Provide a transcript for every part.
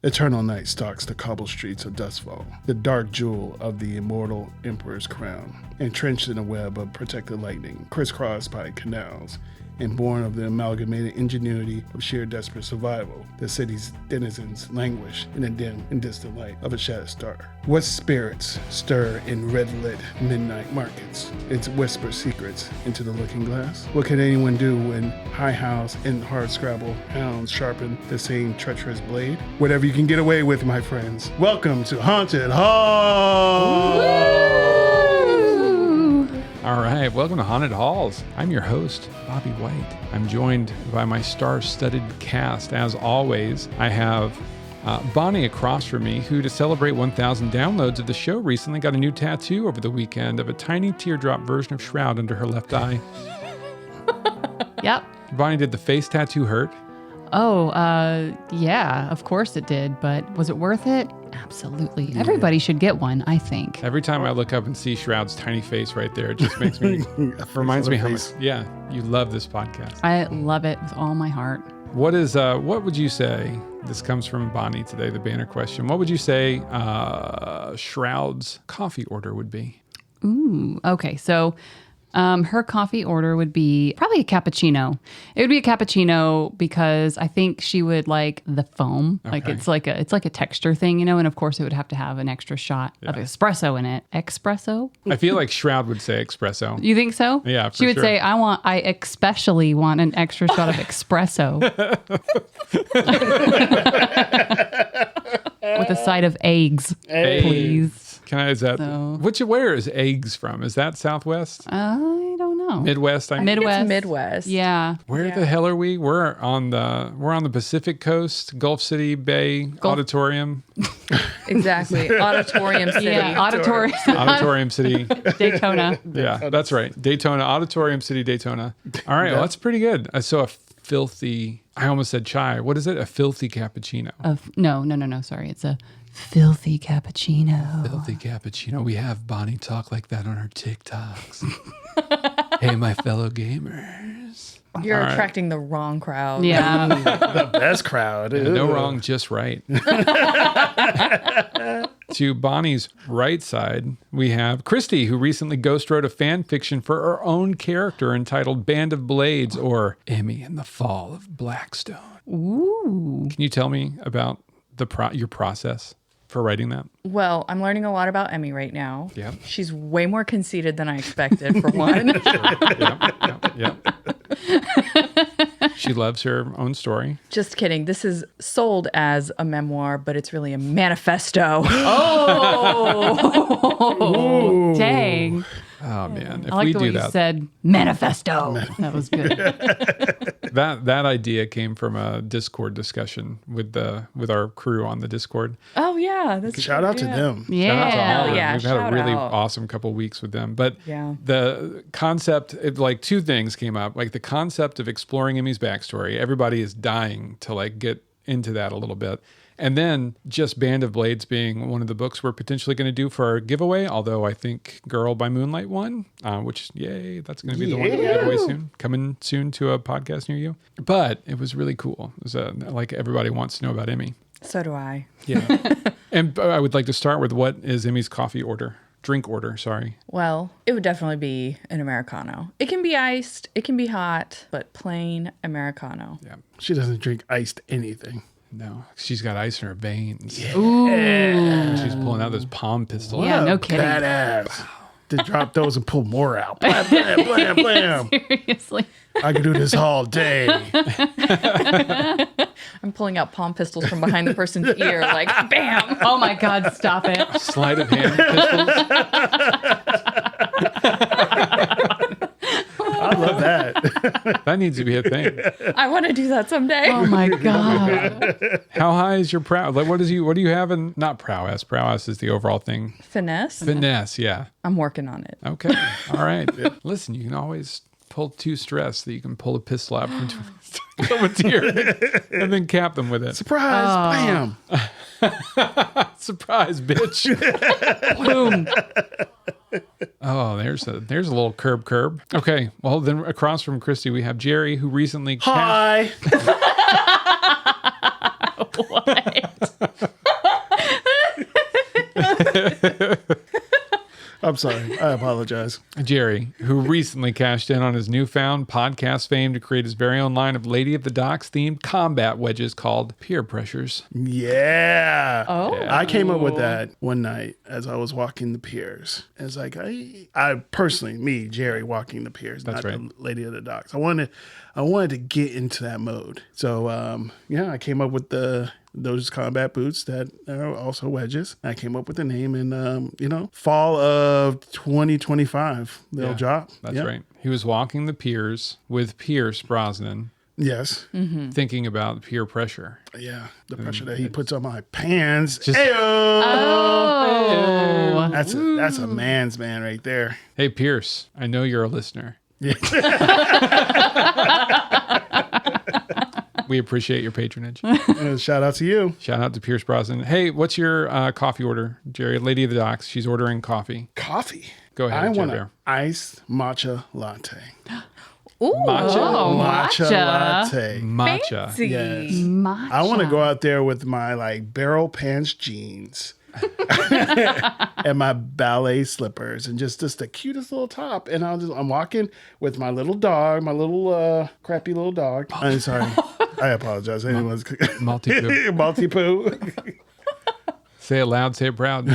Eternal night stalks the cobble streets of Dustfall, the dark jewel of the immortal emperor's crown, entrenched in a web of protected lightning, crisscrossed by canals, and born of the amalgamated ingenuity of sheer desperate survival. The city's denizens languish in the dim and distant light of a shattered star. What spirits stir in red-lit midnight markets? Its whisper secrets into the looking glass? What can anyone do when high house and hard scrabble hounds sharpen the same treacherous blade? Whatever you can get away with, my friends. Welcome to Haunted Hall! All right, welcome to Haunted Halls. I'm your host, Bobby White. I'm joined by my star-studded cast. As always, I have Bonnie across from me, who, to celebrate 1,000 downloads of the show, recently got a new tattoo over the weekend of a tiny teardrop version of Shroud under her left eye. Yep. Bonnie, did the face tattoo hurt? Oh, yeah, of course it did. But was it worth it? Absolutely. Yeah. Everybody should get one, I think. Every time I look up and see Shroud's tiny face right there, it just makes me, reminds me how much, you love this podcast. I love it with all my heart. What would you say, this comes from Bonnie today, the banner question, what would you say Shroud's coffee order would be? Ooh, okay. So her coffee order would be probably a cappuccino. It would be a cappuccino because I think she would like the foam. Okay. Like it's like a texture thing, you know, and of course it would have to have an extra shot of espresso in it. Espresso? I feel like Shroud would say espresso. You think so? Yeah, for She would sure. say, I especially want an extra shot of espresso. With a side of eggs, please. Where is eggs from? Is that Southwest? I don't know. Midwest? Midwest. It's Midwest. Yeah. Where the hell are we? We're on the Pacific Coast, Gulf City Bay Auditorium. Exactly. Auditorium City. Yeah, Auditorium City. Daytona. Yeah, that's right. Daytona, Auditorium City, Daytona. All right, well, that's pretty good. So a filthy, I almost said chai. What is it? A filthy cappuccino. No. Sorry. It's a filthy cappuccino. Filthy cappuccino. We have Bonnie talk like that on her TikToks. Hey, my fellow gamers. You're attracting the wrong crowd. Yeah. The best crowd. Yeah, no wrong, just right. To Bonnie's right side, we have Christy, who recently ghost wrote a fan fiction for her own character entitled Band of Blades, or Emmy and the Fall of Blackstone. Ooh. Can you tell me about your process for writing that? Well, I'm learning a lot about Emmy right now. Yeah. She's way more conceited than I expected, for one. Yeah. She loves her own story. Just kidding. This is sold as a memoir, but it's really a manifesto. Oh, dang. Oh man, if I like we the do way that, you said manifesto. That was good. that idea came from a Discord discussion with our crew on the Discord. Oh yeah, Shout out to them. Yeah. Shout out to all of them. Yeah, We've had a shout really out. awesome couple weeks with them. But Yeah. the concept, like two things came up, like the concept of exploring Emmy's backstory. Everybody is dying to like get into that a little bit. And then just Band of Blades being one of the books we're potentially going to do for our giveaway. Although I think Girl by Moonlight won, which, yay, that's going to be the one to give away soon. Coming soon to a podcast near you. But it was really cool. It was like everybody wants to know about Emmy. So do I. Yeah. And I would like to start with, what is Emmy's drink order, sorry. Well, it would definitely be an Americano. It can be iced, it can be hot, but plain Americano. Yeah. She doesn't drink iced anything. No, she's got ice in her veins. Yeah. Ooh. She's pulling out those palm pistols. Yeah, no kidding. Badass. To drop those and pull more out. Blam, blam, blam, blam. Seriously. I could do this all day. I'm pulling out palm pistols from behind the person's ear, like, bam! Oh my God, stop it. Sleight of hand pistols. I love that. That needs to be a thing. I want to do that someday. Oh my God. How high is your prowess? Like, what do you have in, not prowess. Prowess is the overall thing. Finesse? Finesse, yeah. I'm working on it. Okay. All right. Listen, you can always pull two stress that you can pull a pistol out from someone's ear and then cap them with it. Surprise. Bam. Surprise, bitch. Boom. Oh, there's a little curb. Okay. Well, then across from Christy, we have Jerry, who recently Hi. I'm sorry. I apologize. Jerry, who recently cashed in on his newfound podcast fame to create his very own line of Lady of the Docks themed combat wedges called Peer Pressures. Yeah. Oh. I came up with that one night as I was walking the piers. It's like, I personally, me, Jerry, walking the piers, That's not right. the Lady of the Docks. I wanted to get into that mode. So, I came up with those combat boots that are also wedges. I came up with the name, and fall of 2025 they'll drop. That's Yeah. right. He was walking the piers with Pierce Brosnan, Yes. thinking about peer pressure. Yeah. The pressure that he puts on my pants. Just- Ayo! Oh. That's a man's man right there. Hey, Pierce, I know you're a listener. Yeah. We appreciate your patronage. Shout out to you. Shout out to Pierce Brosnan. Hey, what's your coffee order, Jerry? Lady of the Docks, she's ordering coffee. Coffee. Go ahead, I Joe want Bear. an iced matcha latte. Ooh. Matcha. Oh, Matcha matcha. latte. Matcha. Fancy. Yes. Matcha. I want to go out there with my barrel pants jeans and my ballet slippers and just the cutest little top. And I'm walking with my little dog, my little crappy little dog. I'm sorry. I apologize. Anyone's Multi-poo. multi-poo. Say it loud, say it proud.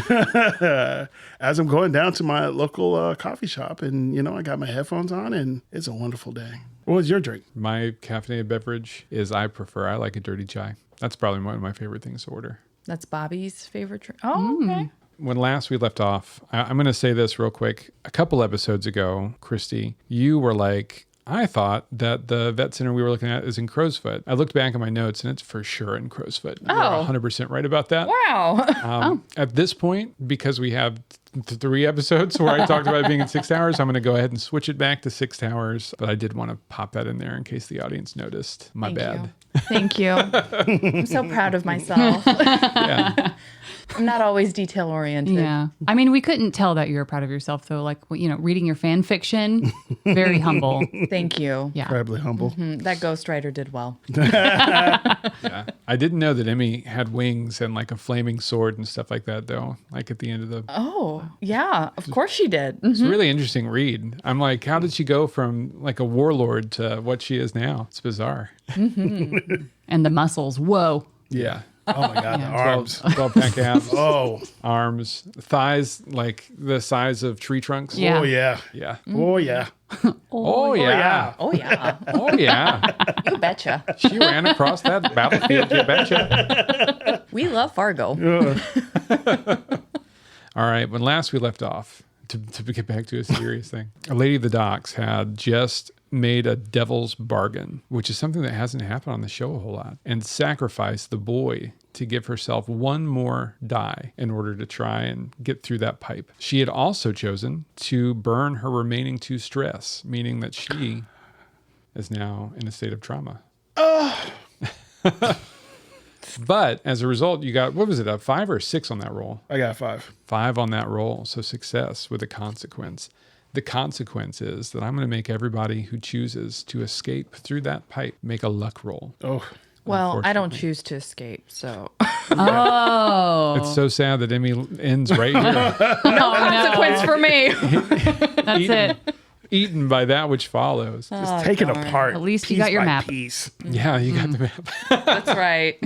As I'm going down to my local coffee shop, and I got my headphones on, and it's a wonderful day. What was your drink? My caffeinated beverage is I like a dirty chai. That's probably one of my favorite things to order. That's Bobby's favorite drink. Oh, okay. When last we left off, I'm going to say this real quick. A couple episodes ago, Christy, you were like, I thought that the vet center we were looking at is in Crowsfoot. I looked back at my notes and it's for sure in Crowsfoot. You're 100% right about that. Wow. At this point, because we have 3 episodes where I talked about it being in 6 Towers, I'm going to go ahead and switch it back to 6 Towers. But I did want to pop that in there in case the audience noticed. My bad. Thank you. I'm so proud of myself. Yeah. I'm not always detail oriented. Yeah. I mean, we couldn't tell that you were proud of yourself, though. Like, reading your fan fiction, very humble. Thank you. Yeah. Incredibly humble. That ghostwriter did well. Yeah. I didn't know that Emmy had wings and like a flaming sword and stuff like that, though. Like at the end of the. Oh, yeah. Of course she did. It's a really interesting read. I'm like, how did she go from like a warlord to what she is now? It's bizarre. And the muscles. Whoa. Yeah. Oh my God, the 12, arms. 12-pack abs, Oh, arms, thighs like the size of tree trunks. Yeah. oh yeah. Yeah. Oh yeah. Oh, yeah. Oh, yeah. Oh, yeah. You betcha. She ran across that battlefield, you betcha. We love Fargo. All right. When last we left off, to get back to a serious thing, a Lady of the Docks had just made a devil's bargain, which is something that hasn't happened on the show a whole lot, and sacrificed the boy to give herself one more die in order to try and get through that pipe. She had also chosen to burn her remaining 2 stress, meaning that she is now in a state of trauma. But as a result, you got, what was it, a 5 or 6 on that roll? I got 5. 5 on that roll. So success with a consequence. The consequence is that I'm going to make everybody who chooses to escape through that pipe make a luck roll. Oh, Well, I don't choose to escape, so. Oh. It's so sad that Emmy ends right here, No consequence for me. That's it. eaten by that which follows. just take it apart. At least you piece got your by map. Piece. Yeah, you got the map. That's right.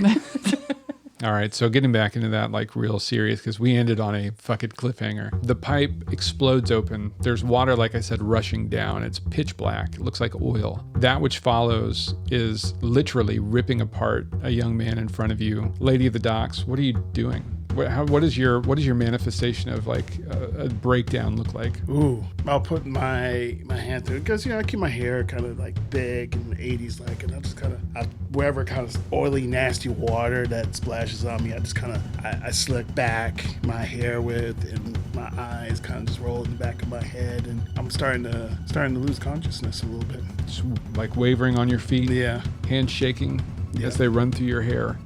All right, so getting back into that like real serious, because we ended on a fucking cliffhanger. The pipe explodes open. There's water, like I said, rushing down. It's pitch black. It looks like oil. That which follows is literally ripping apart a young man in front of you. Lady of the Docks, what are you doing? What is your manifestation of like a breakdown look like? Ooh, I'll put my hand through it because I keep my hair kind of like big and 80s like, and I just kind of wherever kind of oily, nasty water that splashes on me, I just kind of I slick back my hair with, and my eyes kind of just roll in the back of my head, and I'm starting to lose consciousness a little bit. Just like wavering on your feet, Yeah. hands shaking Yeah. as they run through your hair.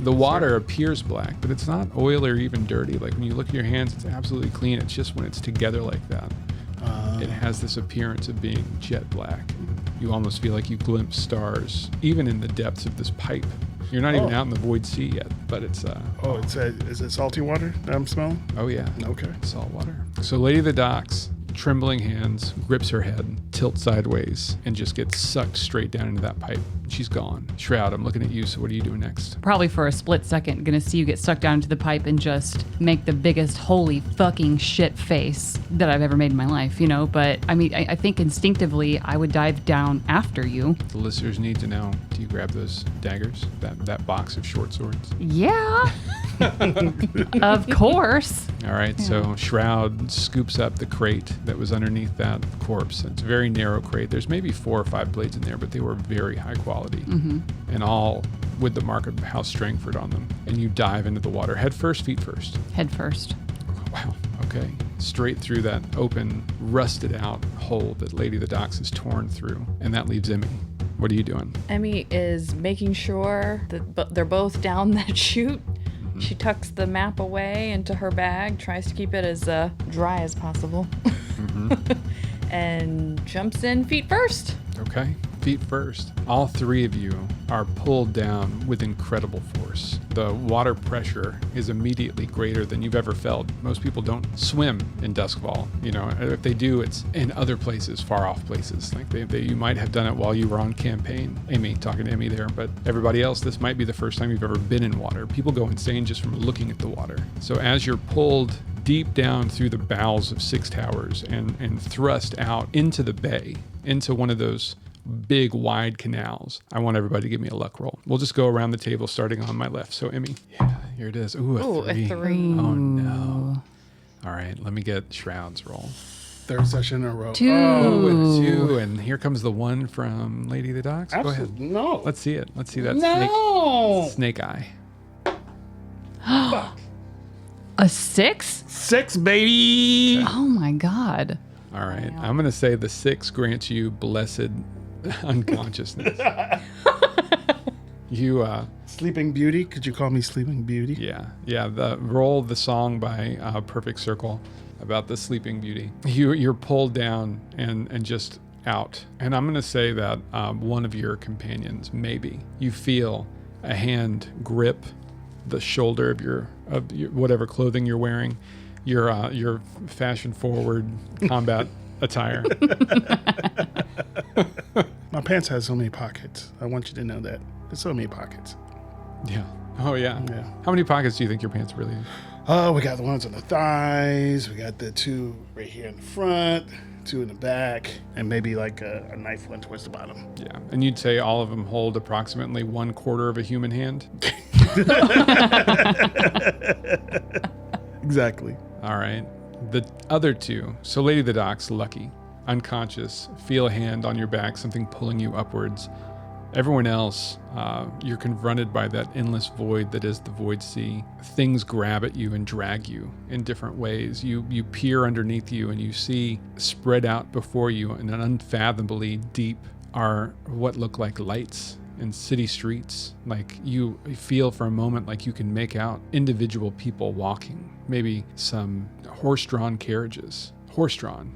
The water appears black, but it's not oily or even dirty. Like when you look at your hands, it's absolutely clean. It's just when it's together like that It has this appearance of being jet black. You almost feel like you glimpse stars, even in the depths of this pipe. You're not even out in the void sea yet, but it's... is it salty water that I'm smelling? Oh, yeah. Okay. Salt water. So Lady of the Docks, trembling hands, grips her head, tilts sideways, and just gets sucked straight down into that pipe. She's gone. Shroud, I'm looking at you, so what are you doing next? Probably for a split second, gonna see you get sucked down into the pipe and just make the biggest holy fucking shit face that I've ever made in my life, you know? But I mean, I think instinctively I would dive down after you. The listeners need to know, do you grab those daggers? That box of short swords? Yeah. Of course. All right, so Shroud scoops up the crate that was underneath that corpse. It's a very narrow crate. There's maybe 4 or 5 blades in there, but they were very high quality. And all with the mark of House Strangford on them. And you dive into the water, head first, feet first. Head first. Wow, okay. Straight through that open, rusted out hole that Lady of the Docks is torn through. And that leaves Emmy. What are you doing? Emmy is making sure that they're both down that chute. She tucks the map away into her bag, tries to keep it as dry as possible, and jumps in feet first. Okay, feet first. All 3 of you are pulled down with incredible force. The water pressure is immediately greater than you've ever felt. Most people don't swim in Duskfall. You know, if they do, it's in other places, far off places. Like you might have done it while you were on campaign. Amy, talking to Amy there, but everybody else, this might be the first time you've ever been in water. People go insane just from looking at the water. So as you're pulled deep down through the bowels of Six Towers and thrust out into the bay, into one of those big wide canals. I want everybody to give me a luck roll. We'll just go around the table starting on my left. So Emmy, yeah, here it is. Ooh, a 3. A 3. Oh no. All right, let me get Shroud's roll. 3rd session in a row. 2. Oh, a 2, and here comes the 1 from Lady of the Docks. Go ahead. No. Let's see it. Let's see that snake eye. Fuck. A 6? 6, baby. Oh my God. All right, I'm going to say the 6 grants you blessed unconsciousness. You Sleeping Beauty. Could you call me Sleeping Beauty? yeah, the roll the song by Perfect Circle about the Sleeping Beauty. You're pulled down and just out. And I'm going to say that one of your companions, maybe, you feel a hand grip the shoulder of your whatever clothing you're wearing, your fashion forward combat attire. My pants has so many pockets. I want you to know that. There's so many pockets. Yeah. Oh yeah. Yeah. How many pockets do you think your pants really? Oh, we got the ones on the thighs. We got the 2 right here in the front, 2 in the back, and maybe like a knife one towards the bottom. Yeah. And you'd say all of them hold approximately 1/4 of a human hand. Exactly. All right. The other 2. So Lady of the Docks, lucky, unconscious, feel a hand on your back, something pulling you upwards. Everyone else, you're confronted by that endless void that is the void sea. Things grab at you and drag you in different ways. You peer underneath you and you see spread out before you in an unfathomably deep are what look like lights in city streets. Like you feel for a moment like you can make out individual people walking, maybe some horse-drawn carriages. Horse-drawn.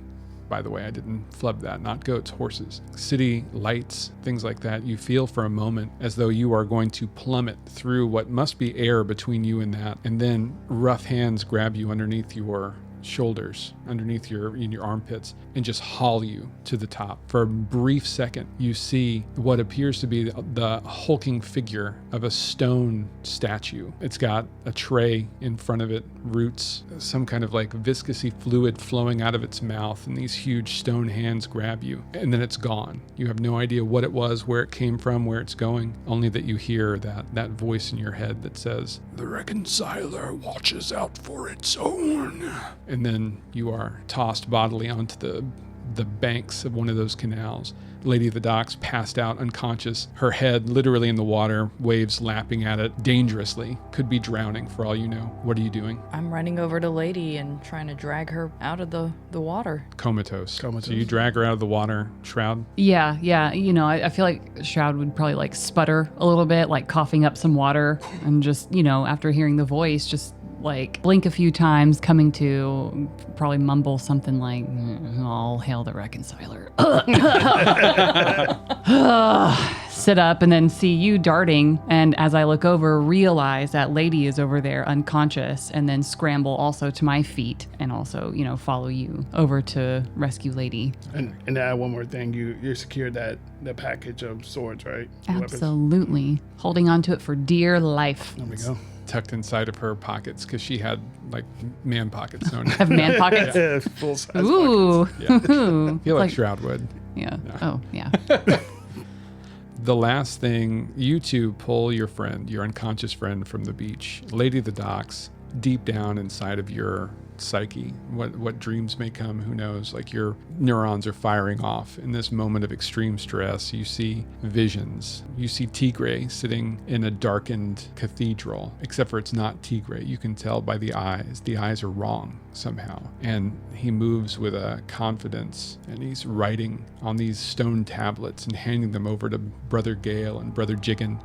By the way, I didn't flub that, not goats, horses. City lights, things like that. You feel for a moment as though you are going to plummet through what must be air between you and that. And then rough hands grab you underneath your shoulders, underneath in your armpits, and just haul you to the top. For a brief second, you see what appears to be the hulking figure of a stone statue. It's got a tray in front of it, roots, some kind of like viscousy fluid flowing out of its mouth, and these huge stone hands grab you, and then it's gone. You have no idea what it was, where it came from, where it's going, only that you hear that voice in your head that says, "The reconciler watches out for its own." And then you are tossed bodily onto the banks of one of those canals. Lady of the Docks passed out unconscious, her head literally in the water, waves lapping at it dangerously. Could be drowning for all you know. What are you doing? I'm running over to Lady and trying to drag her out of the water. Comatose. So you drag her out of the water. Shroud? Yeah. You know, I feel like Shroud would probably like sputter a little bit, like coughing up some water and just, you know, after hearing the voice, just like blink a few times, coming to, probably mumble something like, "All hail the reconciler." Sit up and then see you darting. And as I look over, realize that lady is over there unconscious, and then scramble also to my feet and also, follow you over to rescue lady. And add one more thing. You secured that package of swords, right? Weapons. Absolutely. Holding on to it for dear life. There we go. Tucked inside of her pockets because she had like man pockets. No, Have man pockets. Yeah, full size. Ooh. Yeah. Ooh. I feel like Shroud would. Yeah. Oh, yeah. The last thing, you two pull your friend, your unconscious friend, from the beach. Lady of the Docks, deep down inside of your psyche, what dreams may come, who knows? Like your neurons are firing off in this moment of extreme stress. You see visions. You see Tigre sitting in a darkened cathedral, except for it's not Tigre. You can tell by the eyes. The eyes are wrong somehow. And he moves with a confidence, and he's writing on these stone tablets and handing them over to Brother Gale and Brother Jiggin.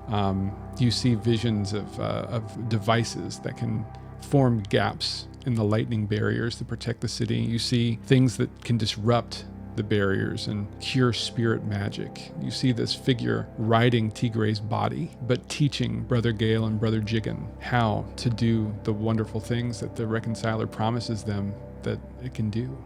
You see visions of devices that can form gaps in the lightning barriers that protect the city. You see things that can disrupt the barriers and cure spirit magic. You see this figure riding Tigre's body, but teaching Brother Gale and Brother Jiggin how to do the wonderful things that the Reconciler promises them that it can do,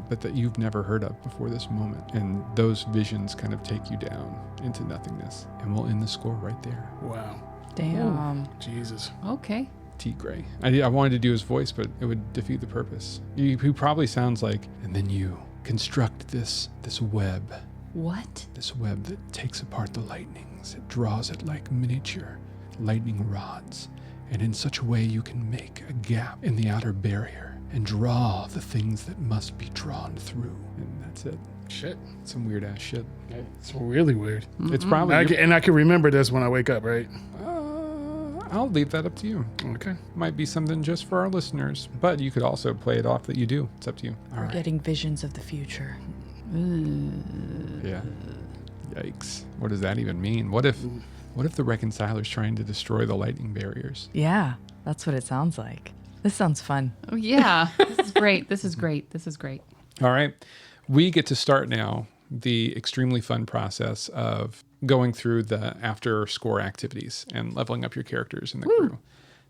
but that you've never heard of before this moment. And those visions kind of take you down into nothingness. And we'll end the score right there. Wow. Damn. Jesus. Okay. Tigre. I wanted to do his voice, but it would defeat the purpose. He probably sounds like, and then you construct this web. What? This web that takes apart the lightnings. It draws it like miniature lightning rods. And in such a way you can make a gap in the outer barrier and draw the things that must be drawn through. And that's it. Shit. Some weird ass shit. It's really weird. It's probably... I can remember this when I wake up, right? I'll leave that up to you. Okay. Might be something just for our listeners, but you could also play it off that you do. It's up to you. All right. Getting visions of the future. Yeah. Yikes. What does that even mean? What if the Reconciler's trying to destroy the lightning barriers? Yeah, that's what it sounds like. This sounds fun. Oh, yeah. This is great. This is great. This is great. All right. We get to start now the extremely fun process of going through the after score activities and leveling up your characters in the crew.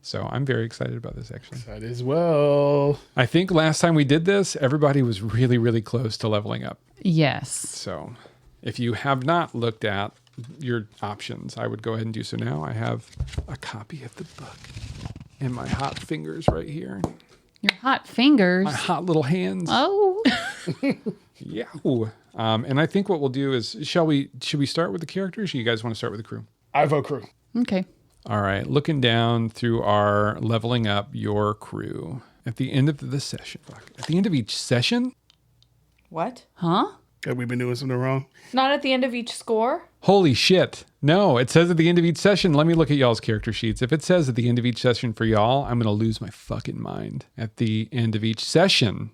So I'm very excited about this, actually. That as well. I think last time we did this, everybody was really, really close to leveling up. Yes. So if you have not looked at your options, I would go ahead and do so now. I have a copy of the book and my hot fingers right here. Your hot fingers. My hot little hands. Oh. Yeah. And I think what we'll do is, should we start with the characters, or you guys want to start with the crew? I vote crew. Okay. All right. Looking down through our leveling up your crew at the end of the session. At the end of each session? What? Huh? Have we been doing something wrong? Not at the end of each score? Holy shit. No, it says at the end of each session. Let me look at y'all's character sheets. If it says at the end of each session for y'all, I'm going to lose my fucking mind. At the end of each session.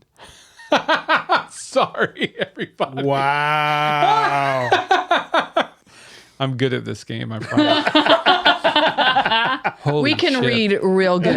Sorry, everybody. Wow. I'm good at this game, I promise. Holy We can shit. read real good.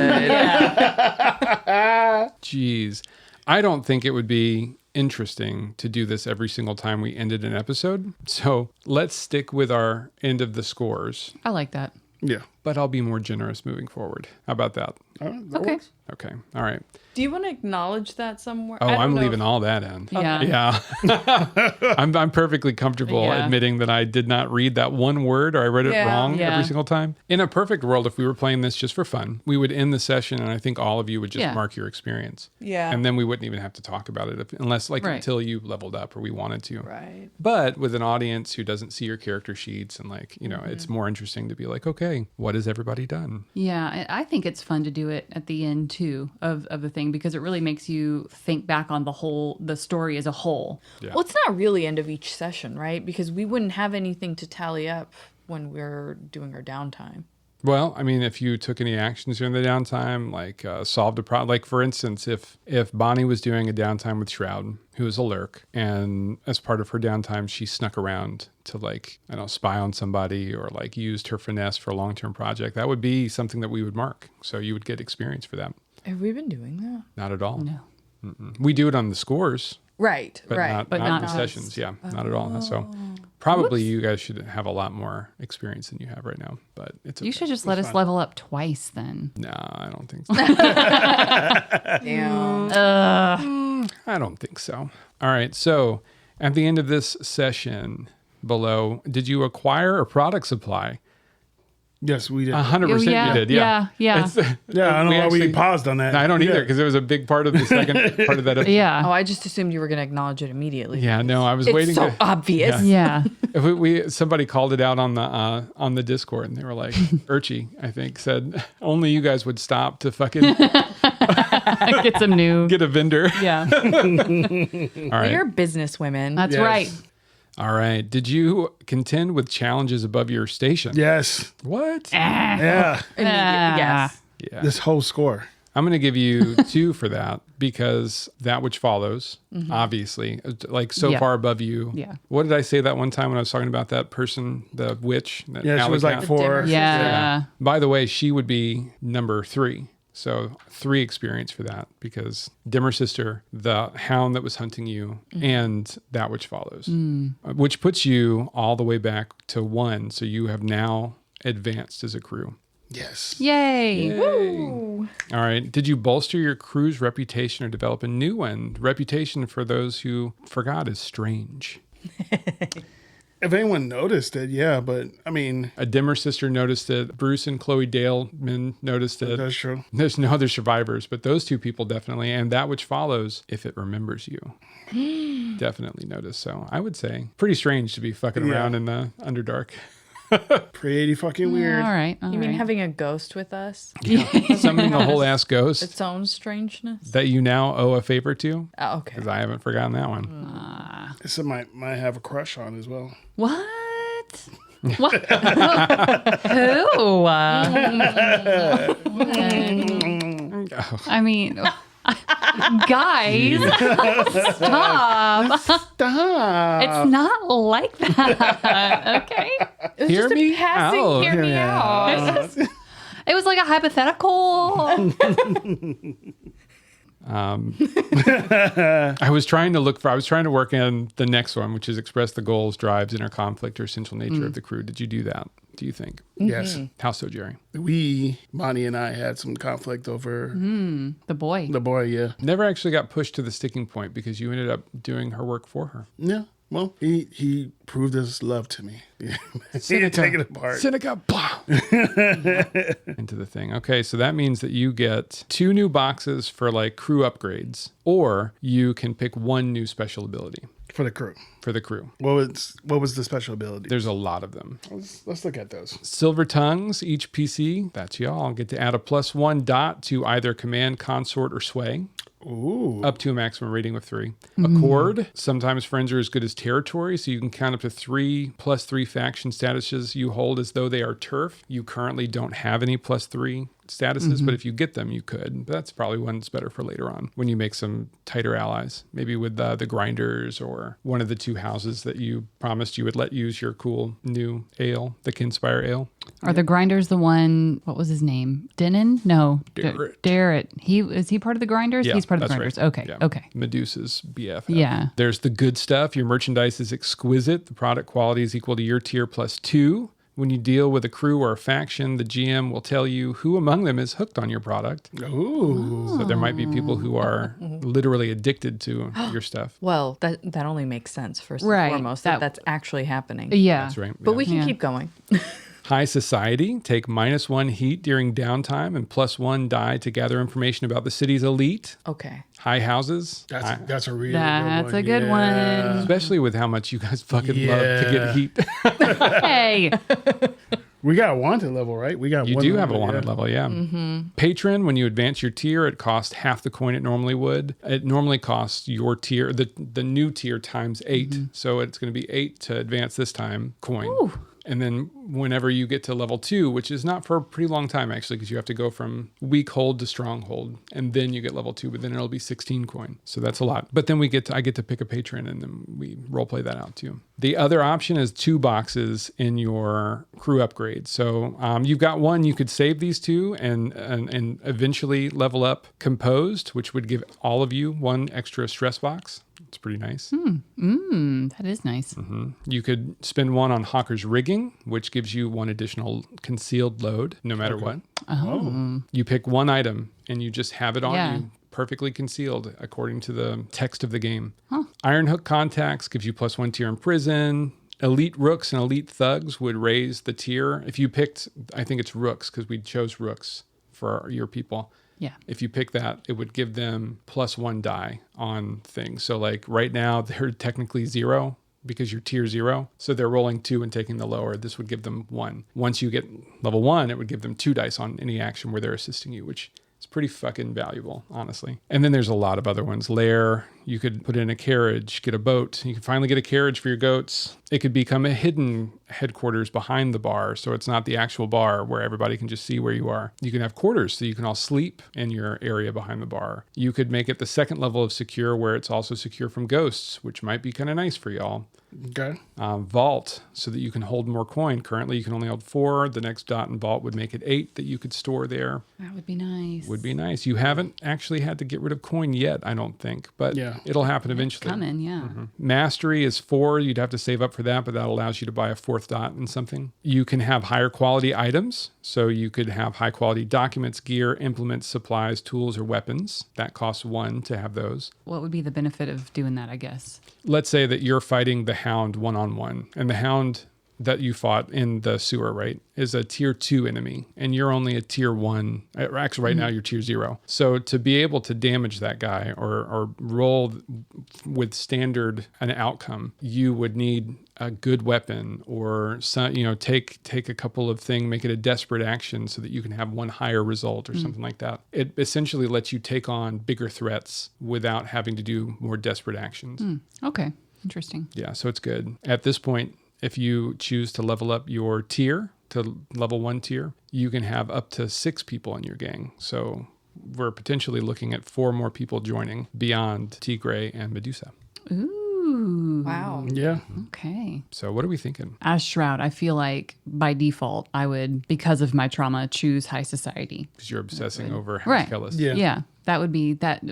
Jeez. I don't think it would be interesting to do this every single time we ended an episode. So let's stick with our end of the scores, I like that. Yeah. but I'll be more generous moving forward. How about that? All right, that Okay. works. Okay. All right. Do you want to acknowledge that somewhere? Oh, I don't I'm know leaving if- all that in. Yeah. Yeah. I'm perfectly comfortable Yeah. admitting that I did not read that one word, or I read it Yeah. wrong Yeah. every single time. In a perfect world, if we were playing this just for fun, we would end the session and I think all of you would just Yeah. mark your experience. Yeah. And then we wouldn't even have to talk about it unless Right. until you leveled up or we wanted to. Right. But with an audience who doesn't see your character sheets and it's Mm-hmm. more interesting to be like, okay, what has everybody done? Yeah, I think it's fun to do it at the end too of the thing, because it really makes you think back on the story as a whole. Yeah. Well, it's not really end of each session, right? Because we wouldn't have anything to tally up when we're doing our downtime. Well, I mean, if you took any actions during the downtime, solved a problem, like for instance, if Bonnie was doing a downtime with Shroud, who is a lurk, and as part of her downtime, she snuck around to spy on somebody or used her finesse for a long-term project, that would be something that we would mark. So you would get experience for that. Have we been doing that? Not at all. No. We do it on the scores, But not in the not sessions. Yeah, not at all. So probably you guys should have a lot more experience than you have right now. But it's You okay. should just let us level up twice then. No, I don't think so. Damn. I don't think so. All right. So at the end of this session below, did you acquire a product supply? Yes, we did. 100% yeah, you did. Yeah. yeah. It's- Yeah, I don't know why we actually- paused on that. I don't either Yeah. because it was a big part of the second part of that episode. Yeah. Oh, I just assumed you were going to acknowledge it immediately. Yeah, no, I was It's waiting. so to, obvious. Yeah. somebody called it out on the Discord, and they were like, Urchi, I think, said only you guys would stop to fucking Get some new. get a vendor. Yeah. All right, We're business women. That's Yes. right. all right. Did you contend with challenges above your station? Yes. What? Yeah. Yes. Yeah, This whole score. I'm going to give you 2 for that because that which follows, obviously, like so Yeah. far above you. Yeah. What did I say that one time when I was talking about that person, the witch? That Yeah, she alley was like cat? 4. dimmer. Yeah. By the way, she would be number 3. So 3 experience for that because Dimmer Sister, the hound that was hunting you, and that which follows, which puts you all the way back to 1. So you have now advanced as a crew. Yes. Yay. All right. Did you bolster your crew's reputation or develop a new one? Reputation, for those who forgot, is strange. If anyone noticed it, yeah, but I mean, A Dimmer Sister noticed it. Bruce and Chloe Daleman noticed it. that's true. There's no other survivors, but those 2 people definitely. And that which follows, if it remembers you, definitely notice. So I would say pretty strange to be fucking Yeah. around in the Underdark. Pretty fucking All weird. right. You mean having a ghost with us? Summoning a whole ass ghost Its own strangeness? that you now owe a favor to, Oh, okay. because I haven't forgotten that one. Some might have a crush on as well. What? What? Who? I mean, guys, stop. Stop. It's not like that. Okay. It was Hear just me a passing out. hear me out. It was like a hypothetical. I was trying to work in the next one, which is express the goals, drives, inner conflict, or essential nature of the crew. Did you do that? Do you think? Yes. How so, Jerry? Bonnie and I had some conflict over The boy. the boy, yeah. Never actually got pushed to the sticking point because you ended up doing her work for her. Yeah. Well, he proved his love to me. He didn't take it apart. Seneca, blah, into the thing. Okay, so that means that you get 2 new boxes for like crew upgrades, or you can pick 1 new special ability For the crew. for the crew. What was the special ability? There's a lot of them. Let's look at those. Silver tongues, each PC, that's y'all, get to add a +1 dot to either command, consort, or sway. Ooh. Up to a maximum rating of 3. Accord. Sometimes friends are as good as territory, so you can count up to 3 +3 faction statuses you hold as though they are turf. You currently don't have any +3 statuses, but if you get them, you could. But that's probably one that's better for later on when you make some tighter allies, maybe with the grinders or one of the 2 houses that you promised you would let use your cool new ale, the Kinspire ale. Are the grinders the one? What was his name? Denon? No, Darrett. Darrett. Is he part of the grinders? Yeah, He's part of the that's grinders. right. Okay. Yeah. Okay. Medusa's BFF. Yeah. There's the good stuff. Your merchandise is exquisite. The product quality is equal to your tier +2. When you deal with a crew or a faction, the GM will tell you who among them is hooked on your product. Ooh. So there might be people who are literally addicted to your stuff. Well, that only makes sense first and Right. foremost that's actually happening. Yeah. That's right. But yeah. we can Yeah. keep going. High society, take -1 heat during downtime and +1 die to gather information about the city's elite. Okay. High houses, That's a really That's good one. a good one. especially with how much you guys fucking love to Yeah. get heat. Hey. We got a wanted level, right? We got You one do have a level, wanted yeah. level, yeah. Patron, when you advance your tier, it costs half the coin it normally would. It normally costs your tier, the new tier times 8. So it's going to be 8 to advance this time coin. And then whenever you get to level 2, which is not for a pretty long time actually, because you have to go from weak hold to strong hold, and then you get level 2, but then it'll be 16 coin. So that's a lot. But then I get to pick a patron, and then we role play that out too. The other option is 2 boxes in your crew upgrade. So you've got one, you could save these 2 and eventually level up composed, which would give all of you 1 extra stress box. It's pretty nice. That is nice. You could spend 1 on Hawker's rigging, which gives you 1 additional concealed load, no matter what. Oh. You pick 1 item and you just have it on Yeah. you, perfectly concealed according to the text of the game. Iron Hook contacts gives you +1 tier in prison. Elite rooks and elite thugs would raise the tier. If you picked, I think it's rooks, because we chose rooks for your people. Yeah. If you pick that, it would give them +1 die on things. So like right now, they're technically 0 because you're tier 0. So they're rolling 2 and taking the lower. This would give them 1. Once you get level 1, it would give them 2 dice on any action where they're assisting you, which is pretty fucking valuable, honestly. And then there's a lot of other ones. Lair, you could put in a carriage, get a boat. You can finally get a carriage for your goats. It could become a hidden headquarters behind the bar, so it's not the actual bar where everybody can just see where you are. You can have quarters, so you can all sleep in your area behind the bar. You could make it the 2nd level of secure, where it's also secure from ghosts, which might be kind of nice for y'all. Okay. Vault, so that you can hold more coin. Currently, you can only hold 4. The next dot in vault would make it 8 that you could store there. That would be nice. Would be nice. You haven't actually had to get rid of coin yet, I don't think, but it'll happen eventually. Coming, yeah. Mastery is 4. You'd have to save up for that, but that allows you to buy a 4th dot in something. You can have higher quality items. So you could have high quality documents, gear, implements, supplies, tools, or weapons. That costs 1 to have those. What would be the benefit of doing that, I guess? Let's say that you're fighting the Hound one-on-one, and the Hound that you fought in the sewer, right, is a tier 2 enemy, and you're only a tier 1. Actually, right now you're tier 0. So to be able to damage that guy or roll with standard an outcome, you would need a good weapon, or some, take a couple of things, make it a desperate action so that you can have 1 higher result or something like that. It essentially lets you take on bigger threats without having to do more desperate actions. Okay. Interesting. Yeah, so it's good. At this point, if you choose to level up your tier to level 1 tier, you can have up to 6 people in your gang. So we're potentially looking at 4 more people joining beyond Tigray and Medusa. Ooh. Wow. Yeah. Okay. So what are we thinking? As Shroud, I feel like by default, I would, because of my trauma, choose high society. Because you're obsessing over House Right. Kellis. Yeah. Yeah. That would be that,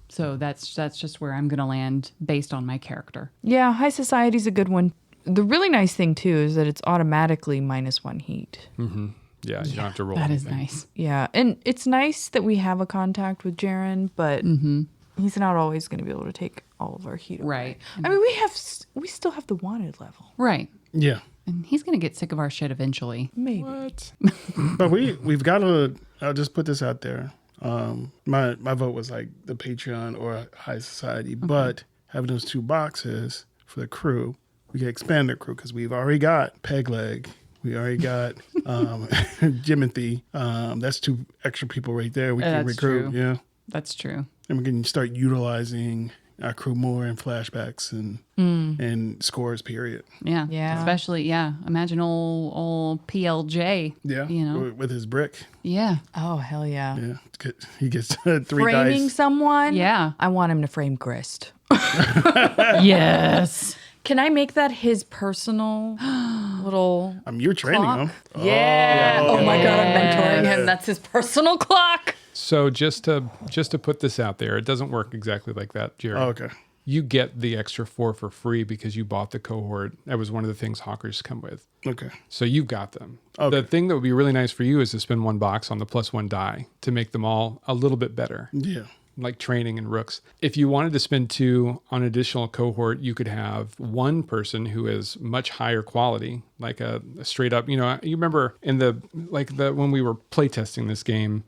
So that's just where I'm going to land based on my character. Yeah, high society's a good one. The really nice thing too is that it's automatically -1 heat. Yeah, you don't have to roll That is anything. nice. Yeah, and it's nice that we have a contact with Jaren, but he's not always going to be able to take all of our heat away. Right. I mean, we still have the wanted level. Right. Yeah. And he's going to get sick of our shit eventually. Maybe. What? But we've got to, I'll just put this out there. My vote was like the Patreon or high society, but having those 2 boxes for the crew, we can expand the crew because we've already got Pegleg. We already got Jimothy. That's 2 extra people right there. We can That's recruit. true. Yeah. That's true. And we can start utilizing our crew more in flashbacks and scores, period. Yeah. Yeah. Especially, imagine old PLJ. Yeah. With his brick. Yeah. Oh, hell yeah. Yeah. He gets 3 Framing dice. someone? Yeah. I want him to frame Grist. Yes. Can I make that his personal little You're training clock? him. Yeah. Oh my God, I'm mentoring him. That's his personal clock. So just to put this out there, it doesn't work exactly like that, Jerry. Oh, okay. You get the extra 4 for free because you bought the cohort. That was one of the things Hawkers come with. Okay. So you've got them. Okay. The thing that would be really nice for you is to spend 1 box on the +1 die to make them all a little bit better. Yeah. Like training and rooks. If you wanted to spend 2 on additional cohort, you could have 1 person who is much higher quality, like a straight up, you remember in when we were playtesting this game,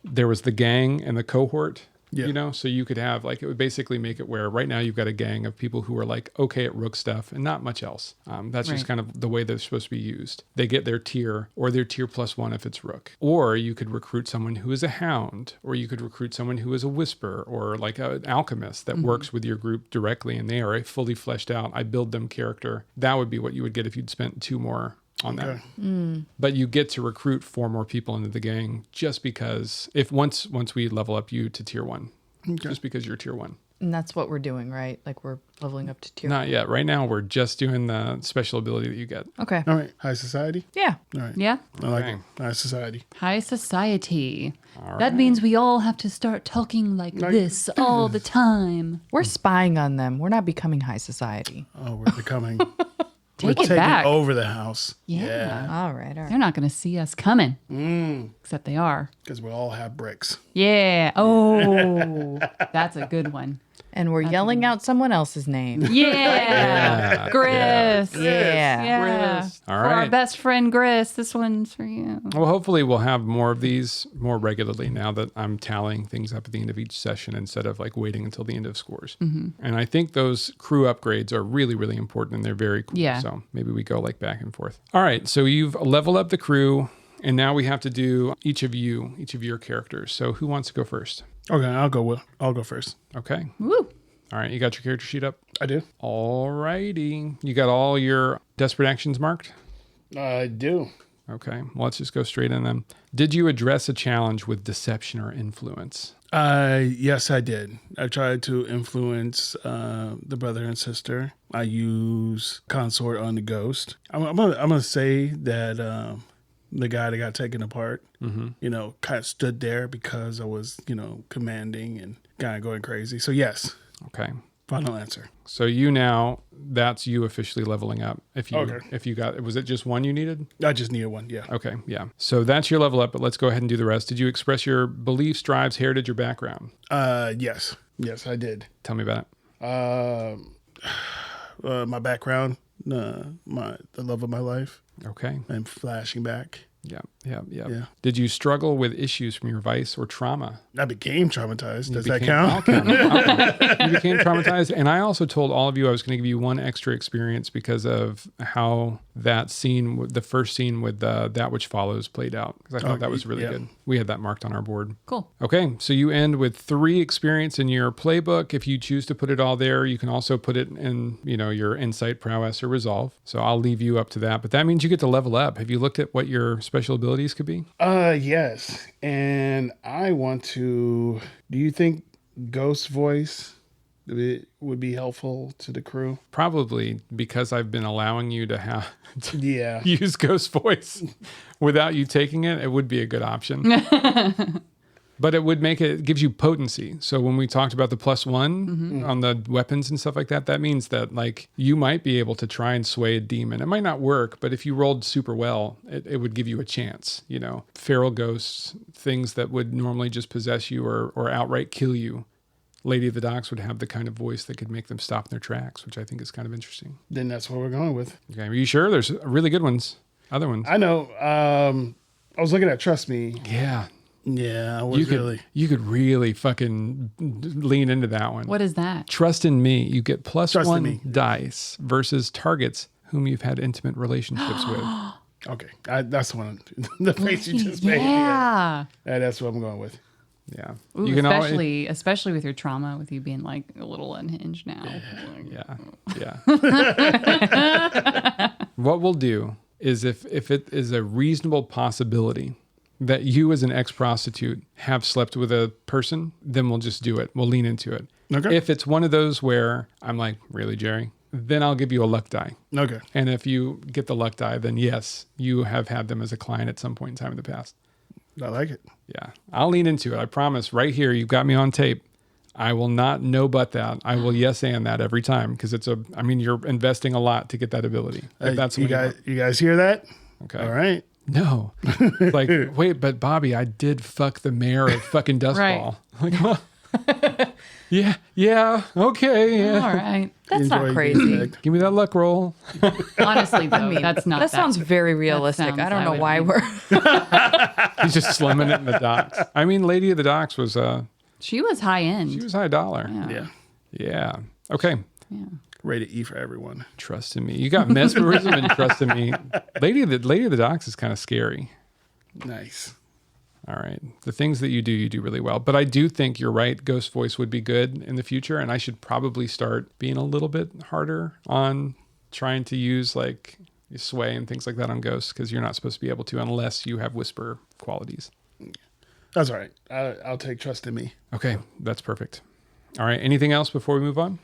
there was the gang and the cohort. Yeah. So you could have it would basically make it where right now you've got a gang of people who are like okay at rook stuff and not much else. That's just Right. kind of the way they're supposed to be used. They get their tier or their tier +1 if it's rook. Or you could recruit someone who is a hound, or you could recruit someone who is a whisper, or like an alchemist that works with your group directly, and they are a fully fleshed out, I build them character. That would be what you would get if you'd spent 2 more on that. Okay. But you get to recruit 4 more people into the gang just because once we level up you to tier 1, just because you're tier 1. And that's what we're doing, right? Like we're leveling up to tier. Not yet. Right now, we're just doing the special ability that you get. Okay. All right. High society. Yeah. All right. Yeah. I like Okay. it. High society. High society. All That right. means we all have to start talking like this all the time. We're spying on them. We're not becoming high society. Oh, we're becoming. Take we're it taking back. over the house. Yeah. All right. They're not going to see us coming. Except they are. Because we all have bricks. Yeah. Oh, that's a good one. And we're yelling out someone else's name. Yeah. Gris. Yeah. Yeah. Gris. All For our right. best friend Gris, this one's for you. Well, hopefully we'll have more of these more regularly now that I'm tallying things up at the end of each session instead of like waiting until the end of scores. And I think those crew upgrades are really, really important and they're very cool. Yeah. So maybe we go like back and forth. All right. So you've leveled up the crew and now we have to do each of your characters. So who wants to go first? Okay, I'll go first. Okay. Woo. All right. You got your character sheet up? I do. All righty. You got all your desperate actions marked? I do. Okay. Well, let's just go straight in them. Did you address a challenge with deception or influence? Yes, I did. I tried to influence the brother and sister. I use consort on the ghost. I'm gonna say that the guy that got taken apart, kind of stood there because I was, commanding and kind of going crazy. So yes, Okay. final answer. So that's you officially leveling up. If you got, was it just one you needed? I just needed one. Yeah. Okay. Yeah. So that's your level up, but let's go ahead and do the rest. Did you express your beliefs, drives, heritage, or background? Yes, I did. Tell me about it. My background, the love of my life, Okay. and flashing back. Yeah. Did you struggle with issues from your vice or trauma? I became traumatized. Does that I'll count? count. You became traumatized. And I also told all of you I was going to give you one extra experience because of how that scene, the first scene with That Which Follows played out. Because I thought that was really good. We had that marked on our board. Cool. Okay, so you end with 3 experience in your playbook. If you choose to put it all there, you can also put it in, your insight, prowess, or resolve. So I'll leave you up to that. But that means you get to level up. Have you looked at what your special abilities could be? Yes. And I want to. Do you think ghost voice would be helpful to the crew? Probably, because I've been allowing you to have to Yeah. use ghost voice without you taking it. It would be a good option. But it gives you potency. So when we talked about the +1 on the weapons and stuff like that, that means that like you might be able to try and sway a demon. It might not work, but if you rolled super well, it would give you a chance. Feral ghosts, things that would normally just possess you or outright kill you. Lady of the Docks would have the kind of voice that could make them stop in their tracks, which I think is kind of interesting. Then that's what we're going with. Okay, are you sure? There's really good ones. Other ones. I know. I was looking at Trust Me. Yeah. Yeah, I was You could really fucking lean into that one. What is that? Trust in me. You get Trust in +1 me. dice versus targets whom you've had intimate relationships with. Okay, that's the one. The face you just made. Yeah. Yeah, that's what I'm going with. Yeah. Ooh, You can especially with your trauma, with you being like a little unhinged now. Yeah. What we'll do is if it is a reasonable possibility that you as an ex-prostitute have slept with a person, then we'll just do it. We'll lean into it. Okay. If it's one of those where I'm like, really, Jerry? Then I'll give you a luck die. Okay. And if you get the luck die, then yes, you have had them as a client at some point in time in the past. I like it. Yeah. I'll lean into it. I promise. Right here, you've got me on tape. I will not no but that. I will yes and that every time because you're investing a lot to get that ability. If that's you what guys hear that? Okay. All right. No. It's like, wait, but Bobby, I did fuck the mayor of fucking Dustfall. Like, well, yeah, okay, yeah. All right. That's Enjoy not your crazy. bag. Give me that luck roll. Honestly, though, that's not. That sounds very realistic. sounds- I don't I know would why be- we're. He's just slumming it in the docks. I mean, Lady of the Docks was She was high end. she was high dollar. Yeah. Yeah. Okay. Yeah. Rated E for everyone. Trust in me. You got mesmerism and trust in me. Lady of the Docks is kind of scary. Nice. All right. The things that you do really well. But I do think you're right. Ghost voice would be good in the future. And I should probably start being a little bit harder on trying to use like you sway and things like that on ghosts because you're not supposed to be able to unless you have whisper qualities. That's all right. I'll take trust in me. Okay, that's perfect. All right, anything else before we move on?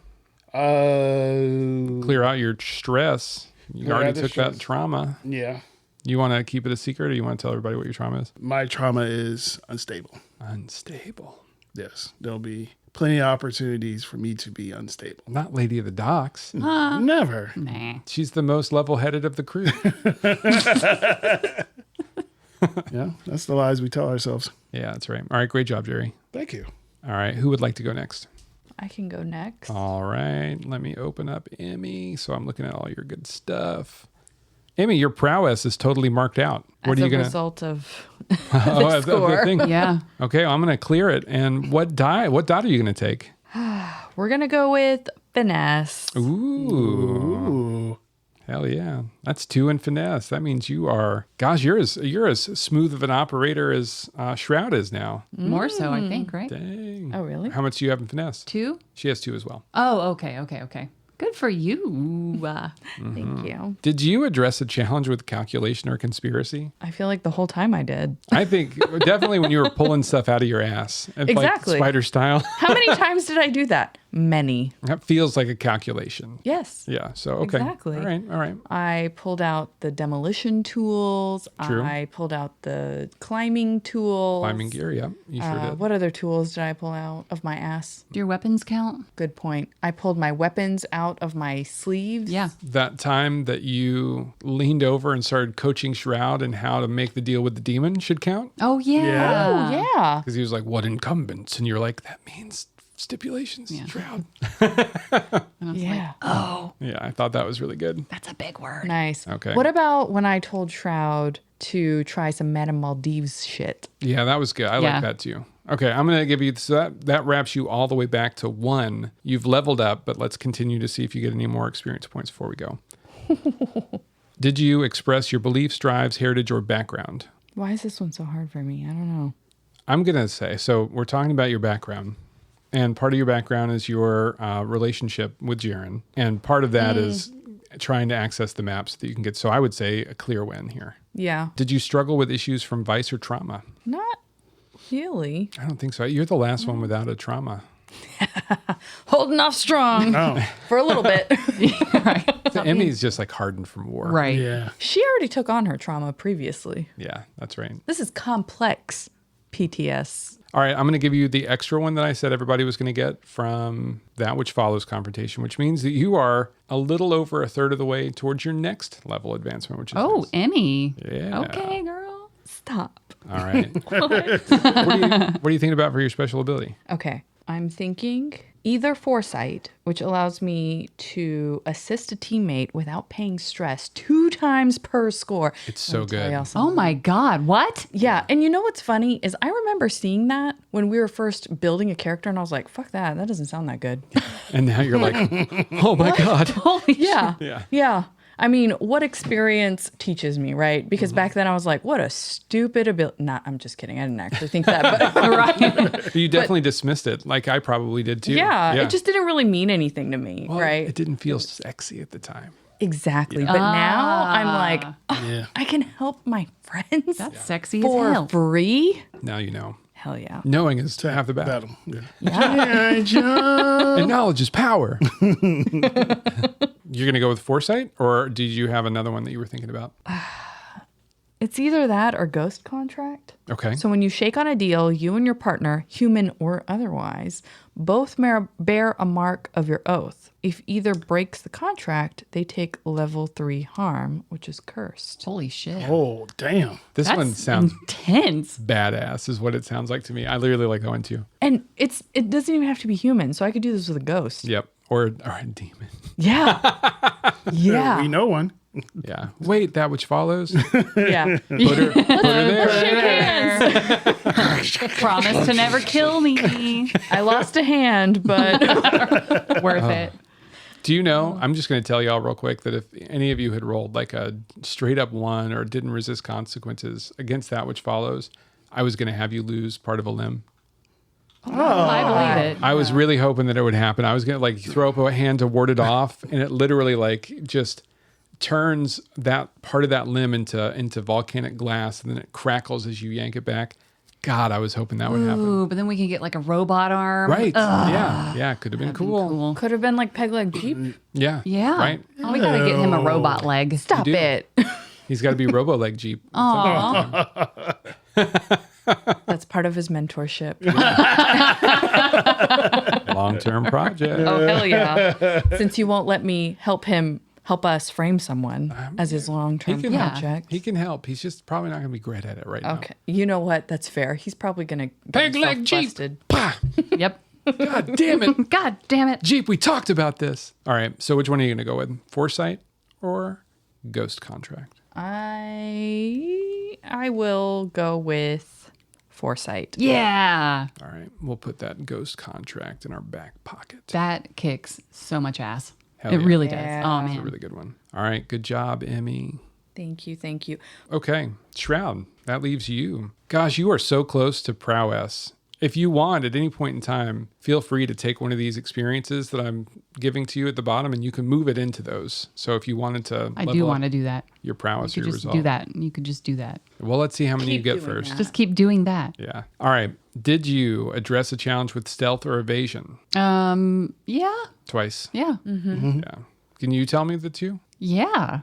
Clear out your stress. You Clear already out the took that stress. trauma. Yeah. You want to keep it a secret or you want to tell everybody what your trauma is? My trauma is unstable. Unstable. Yes. There'll be plenty of opportunities for me to be unstable. Not Lady of the Docks. Never. Nah. She's the most level-headed of the crew. Yeah. That's the lies we tell ourselves. Yeah, that's right. All right, great job, Jerry. Thank you. All right, who would like to go next? I can go next. All right, let me open up Emmy. So I'm looking at all your good stuff. Emmy, your prowess is totally marked out. What As are you a going to? result of Oh, of the score. thing. Yeah. Okay, I'm going to clear it. And what dot are you going to take? We're gonna go with finesse. Ooh, Ooh. hell yeah! That's 2 in finesse. That means you are. Gosh, you're as smooth of an operator as Shroud is now. More so, I think, right? Dang. Oh, really? How much do you have in finesse? 2? She has 2 as well. Oh, okay. Good for you. Thank you. Did you address a challenge with calculation or conspiracy? I feel like the whole time I did. I think definitely when you were pulling stuff out of your ass. Exactly. Like spider style. How many times did I do that? Many. That feels like a calculation. Yes. Yeah. So, okay. Exactly. All right. I pulled out the demolition tools. True. I pulled out the climbing tools. Climbing gear. Yeah. You sure did. What other tools did I pull out of my ass? Do your weapons count? Good point. I pulled my weapons out of my sleeves. Yeah. That time that you leaned over and started coaching Shroud and how to make the deal with the demon should count. Oh, yeah. Yeah. Oh, yeah. Because he was like, what incumbents? And you're like, that means stipulations, Yeah. Shroud. And I was Yeah. like, oh, Yeah, I thought that was really good. that's a big word. Nice. Okay. What about when I told Shroud to try some Madame Maldives shit? Yeah, that was good. I Yeah. like that too. Okay, I'm going to give you, so that wraps you all the way back to 1. You've leveled up, but let's continue to see if you get any more experience points before we go. Did you express your beliefs, drives, heritage, or background? Why is this one so hard for me? I don't know. I'm going to say, so we're talking about your background. And part of your background is your relationship with Jaren. And part of that is trying to access the maps that you can get. So I would say a clear win here. Yeah. Did you struggle with issues from vice or trauma? Not really. I don't think so. You're the last one without a trauma. Holding off strong Oh. for a little bit. So Emmy's just like hardened from war. Right. Yeah. She already took on her trauma previously. Yeah, that's right. This is complex PTS. All right, I'm going to give you the extra one that I said everybody was going to get from that which follows confrontation, which means that you are a little over a third of the way towards your next level advancement, which is Oh, nice. Emmy. Yeah. Okay, girl. Stop. All right. What are you thinking about for your special ability? Okay. I'm thinking either foresight, which allows me to assist a teammate without paying stress 2 times per score. It's so Tell good. y'all something. Oh my God. What? Yeah, and you know what's funny is I remember seeing that when we were first building a character, and I was like, "Fuck that! That doesn't sound that good." And now you're like, oh my God. Holy Yeah, Yeah. yeah. I mean, what experience teaches me, right? Because back then I was like, "What a stupid ability." Not, I'm just kidding. I didn't actually think that, but right. You definitely dismissed it, like I probably did too. yeah, it just didn't really mean anything to me, Well, right? It didn't feel sexy at the time. Exactly. But now I'm like, Yeah. I can help my friends That's sexy as for hell. free. Now you know. Hell yeah. Knowing is half the battle. Yeah. G.I. Joe. And knowledge is power. You're going to go with foresight, or did you have another one that you were thinking about? It's either that or ghost contract. Okay. So when you shake on a deal, you and your partner, human or otherwise, both bear a mark of your oath. If either breaks the contract, they take level 3 harm, which is cursed. Holy shit. Oh, damn. This That's one sounds intense. badass, is what it sounds like to me. I literally like that one too. And it doesn't even have to be human, so I could do this with a ghost. Yep. Or a demon. Yeah. Yeah. We know one. Yeah. Wait, that which follows? Yeah. Put her there. Promise to never kill me. I lost a hand, but Worth it. Do you know, I'm just going to tell y'all real quick that if any of you had rolled like a straight up 1 or didn't resist consequences against that which follows, I was going to have you lose part of a limb. I believe it. I was really hoping that it would happen. I was going to like throw up a hand to ward it off, and it literally like just turns that part of that limb into volcanic glass, and then it crackles as you yank it back. God, I was hoping that would happen. Ooh, but then we can get like a robot arm. Right. Yeah. Could have been cool. Could have been like Peg Leg Jeep. Yeah. Yeah. Right. Oh, we gotta get him a robot leg. Stop do. it. He's got to be Robo Leg Jeep. Aw. That's part of his mentorship. Long-term project. Oh, hell yeah. Since you won't let me help us frame someone as his long-term He can project. He can help. He's just probably not going to be great at it right now. Okay. You know what? That's fair. He's probably going to Peg Leg Jeep. busted. Pah! Yep. God damn it. God damn it. Jeep, we talked about this. All right. So which one are you going to go with? Foresight or Ghost Contract? I will go with Foresight. Yeah. All right. We'll put that Ghost Contract in our back pocket. That kicks so much ass. Hell It yeah. really Yeah. does. Oh, That's a man. really good one. All right. Good job, Emmy. Thank you. Thank you. Okay. Shroud, that leaves you. Gosh, you are so close to prowess. If you want, at any point in time, feel free to take one of these experiences that I'm giving to you at the bottom, and you can move it into those. So if you wanted to I do level want up to do that. your prowess You or could your just resolve. do that. You could just do that. Well, let's see how many you Keep get doing first. that. Just keep doing that. Yeah. All right. Did you address a challenge with stealth or evasion? Yeah. Twice. Yeah. Yeah. Can you tell me the two? Yeah.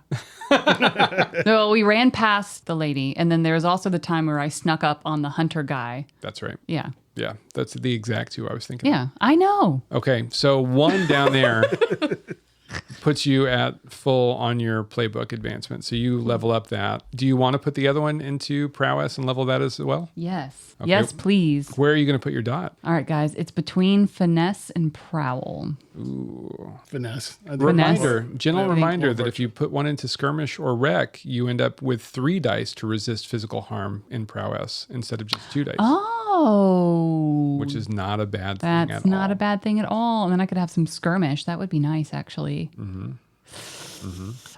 So we ran past the lady, and then there was also the time where I snuck up on the hunter guy. That's right. Yeah. Yeah. That's the exact two I was thinking. Yeah. I know. Okay. So one down there puts you at full on your playbook advancement. So you level up that. Do you want to put the other one into prowess and level that as well? Yes. Okay. Yes, please. Where are you going to put your dot? All right, guys. It's between finesse and prowl. Finesse. I think Reminder, more- gentle yeah, reminder more that if you put one into skirmish or wreck, you end up with 3 dice to resist physical harm in prowess instead of just 2 dice, Oh. which is not a bad thing That's at not all. a bad thing at all. And then I could have some skirmish. That would be nice, actually.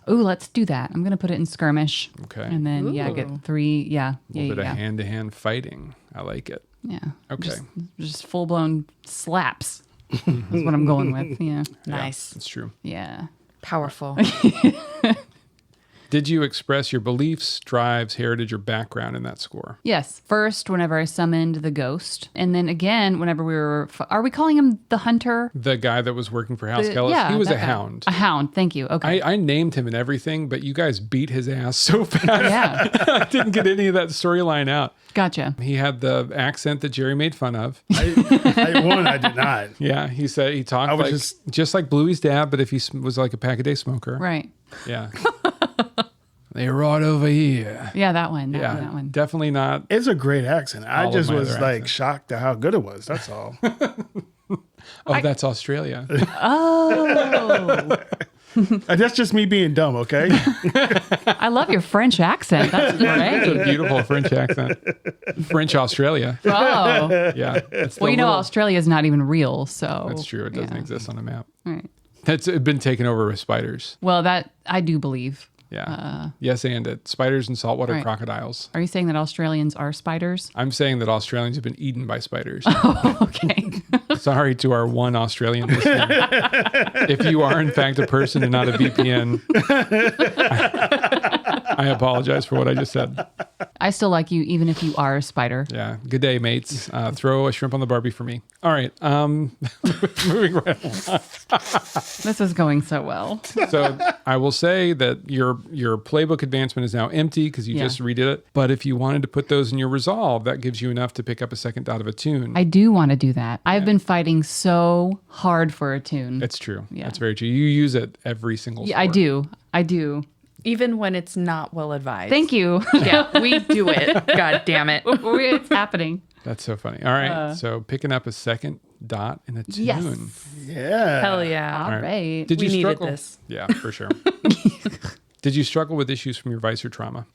Ooh, let's do that. I'm going to put it in skirmish. Okay. And then, Ooh. get 3. Yeah. A little bit Yeah. of hand-to-hand fighting. I like it. Yeah. Okay. Just full-blown slaps. That's what I'm going with. Yeah. Nice. That's true. Yeah. Powerful. Did you express your beliefs, drives, heritage, or background in that score? Yes. First, whenever I summoned the ghost. And then again, whenever we were... Are we calling him the hunter? The guy that was working for House Kellis, Yeah. he was that a guy. hound. A hound. Thank you. Okay. I named him and everything, but you guys beat his ass so fast. Yeah. I didn't get any of that storyline out. Gotcha. He had the accent that Jerry made fun of. I did not. Yeah, he said he talked I was like just like Bluey's dad, but if he was like a pack-a-day smoker. Right. Yeah. They're right over here. Yeah, that one. That Yeah, one. That one. definitely not. It's a great accent. I All of just my was other like accents. shocked at how good it was. That's all. Oh, that's Australia. Oh. That's just me being dumb, okay? I love your French accent. That's It's a great. beautiful French accent. French Australia. Oh. Yeah. It's Well, the you know, little- Australia is not even real, so. That's true. It doesn't yeah. exist on a map. All right. That's been taken over with spiders. Well, that I do believe. Yeah. Yes, and it. Spiders and saltwater Right. crocodiles. Are you saying that Australians are spiders? I'm saying that Australians have been eaten by spiders. Okay. Sorry to our one Australian listener. If you are, in fact, a person and not a VPN, I apologize for what I just said. I still like you, even if you are a spider. Yeah. Good day, mates. Throw a shrimp on the Barbie for me. All right. Moving right along. This is going so well. So I will say that your playbook advancement is now empty because you Yeah. just redid it. But if you wanted to put those in your resolve, that gives you enough to pick up a second dot of a tune. I do want to do that. I've been fighting so hard for a tune. It's true. Yeah. That's very true. You use it every single Yeah, I score. do. I do. Even when it's not well advised. Thank you. Yeah, we do it. God damn it. It's happening. That's so funny. All right. So picking up a second dot in a tune. Yes. Yeah. Hell yeah. All right. Did We you needed struggle? this. Yeah, for sure. Did you struggle with issues from your vice or trauma?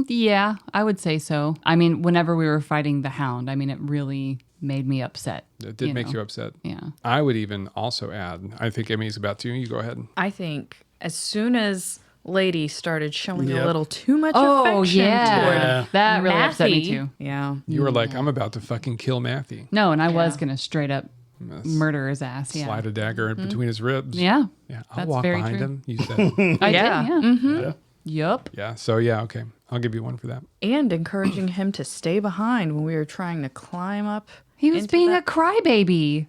Yeah, I would say so. I mean, whenever we were fighting the hound, I mean, it really made me upset. It did make know. you upset. Yeah. I would even also add, I think Emmy's about to. You go ahead. I think as soon as Lady started showing Yep. a little too much Oh, affection yeah. toward That really upset me Matthew. too. Yeah. You were like, I'm about to fucking kill Matthew. No, and I was going to straight up murder his ass. Yeah. Slide a dagger in between his ribs. Yeah. Yeah. I'll That's walk very behind true. him. You said. I Yeah. did. Yeah. Yeah. Yup. Yeah. So yeah. Okay. I'll give you one for that. And encouraging him to stay behind when we were trying to climb up. He was into being that- a crybaby.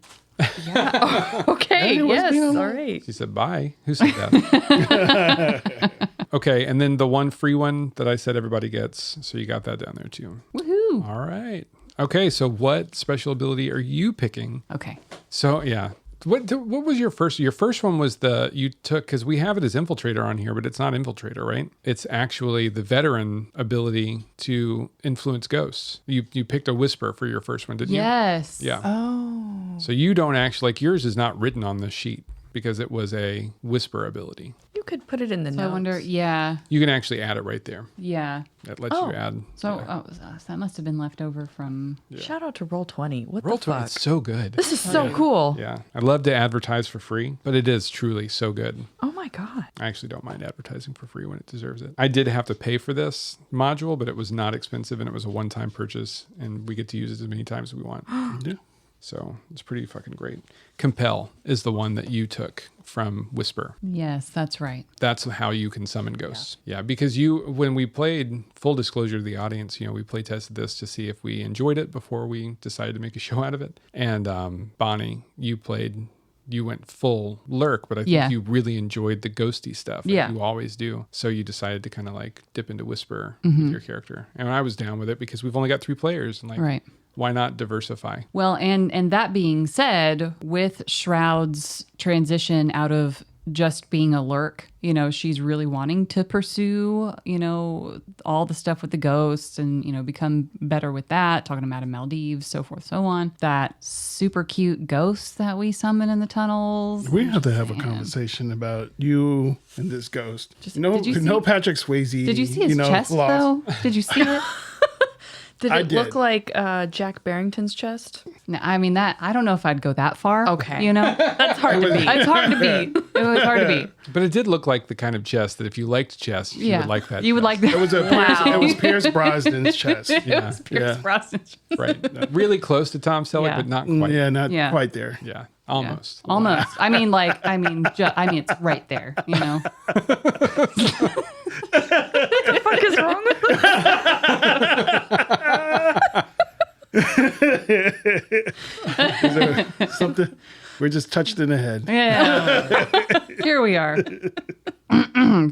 Okay, he was yes, being a all right. She said bye. Who said that? Okay. And then the one free one that I said everybody gets. So you got that down there too. Woohoo. All right. Okay. So what special ability are you picking? Okay. So yeah. What was your first? Your first one was you took, because we have it as infiltrator on here, but it's not infiltrator, right? It's actually the veteran ability to influence ghosts. You picked a whisper for your first one, didn't you? Yes. Yeah. Oh. So you don't actually, like, yours is not written on this sheet because it was a whisper ability. You could put it in the So notes. I wonder. Yeah. You can actually add it right there. Yeah. That lets you add. So that must have been left over from. Shout out to Roll20. What Roll the 20, fuck? it's so good. This is so cool. Yeah. I love to advertise for free, but it is truly so good. Oh my God. I actually don't mind advertising for free when it deserves it. I did have to pay for this module, but it was not expensive and it was a one-time purchase, and we get to use it as many times as we want. Yeah. So it's pretty fucking great. Compel is the one that you took from Whisper. Yes, that's right. That's how you can summon ghosts. Yeah, because when we played, full disclosure to the audience, we play tested this to see if we enjoyed it before we decided to make a show out of it. And Bonnie, you went full lurk, but I think you really enjoyed the ghosty stuff. Like you always do. So you decided to kind of like dip into Whisper with your character. And I was down with it because we've only got 3 players. And like, Right. why not diversify? Well, and that being said, with Shroud's transition out of just being a lurk, she's really wanting to pursue, all the stuff with the ghosts and, become better with that, talking to Madame Maldives, so forth, so on. That super cute ghost that we summon in the tunnels. We have to have a conversation about you and this ghost. did you see- no Patrick Swayze. Did you see his chest, flaws. though? Did you see it? Did I it did. look like Jack Barrington's chest? No, I mean, I don't know if I'd go that far. Okay. That's hard to beat. It's hard to beat. It was hard to beat. But it did look like the kind of chest that if you liked chest, you would like that. You would chest. like that. It was it was Pierce Brosnan's chest. Yeah. Pierce Brosnan. Right. Really close to Tom Selleck, Yeah. but not quite. Yeah, not Yeah. quite there. Yeah. Almost. Almost. I mean, it's right there, What the fuck is wrong with Something. We're just touched in the head. Yeah. Here we are.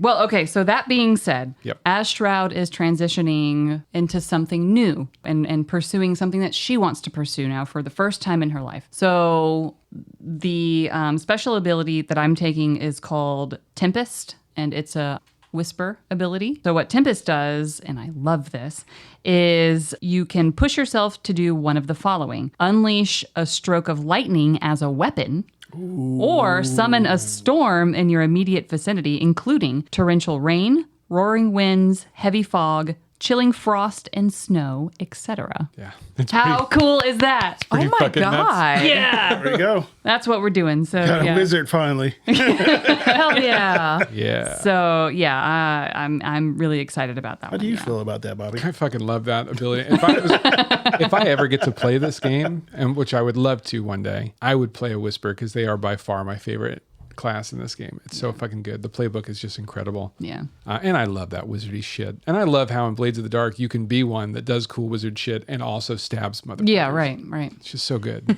Well, okay. So that being said, Yep. as Shroud is transitioning into something new and pursuing something that she wants to pursue now for the first time in her life. So the special ability that I'm taking is called Tempest, and it's a whisper ability. So what Tempest does, and I love this, is you can push yourself to do one of the following: unleash a stroke of lightning as a weapon, or summon a storm in your immediate vicinity, including torrential rain, roaring winds, heavy fog, chilling frost and snow, etc. Yeah. How cool is that? Oh my fucking nuts. God. Yeah, There we go. that's what we're doing. So Got a yeah. wizard finally. Hell yeah. Yeah. So yeah, I'm really excited about that How one. do you yeah. feel about that, Bobby? I fucking love that ability. If I ever get to play this game, and which I would love to one day, I would play a Whisper because they are by far my favorite class in this game. It's so fucking good. The playbook is just incredible. Yeah. And I love that wizardy shit. And I love how in Blades of the Dark you can be one that does cool wizard shit and also stabs motherfuckers. Yeah, right. It's just so good.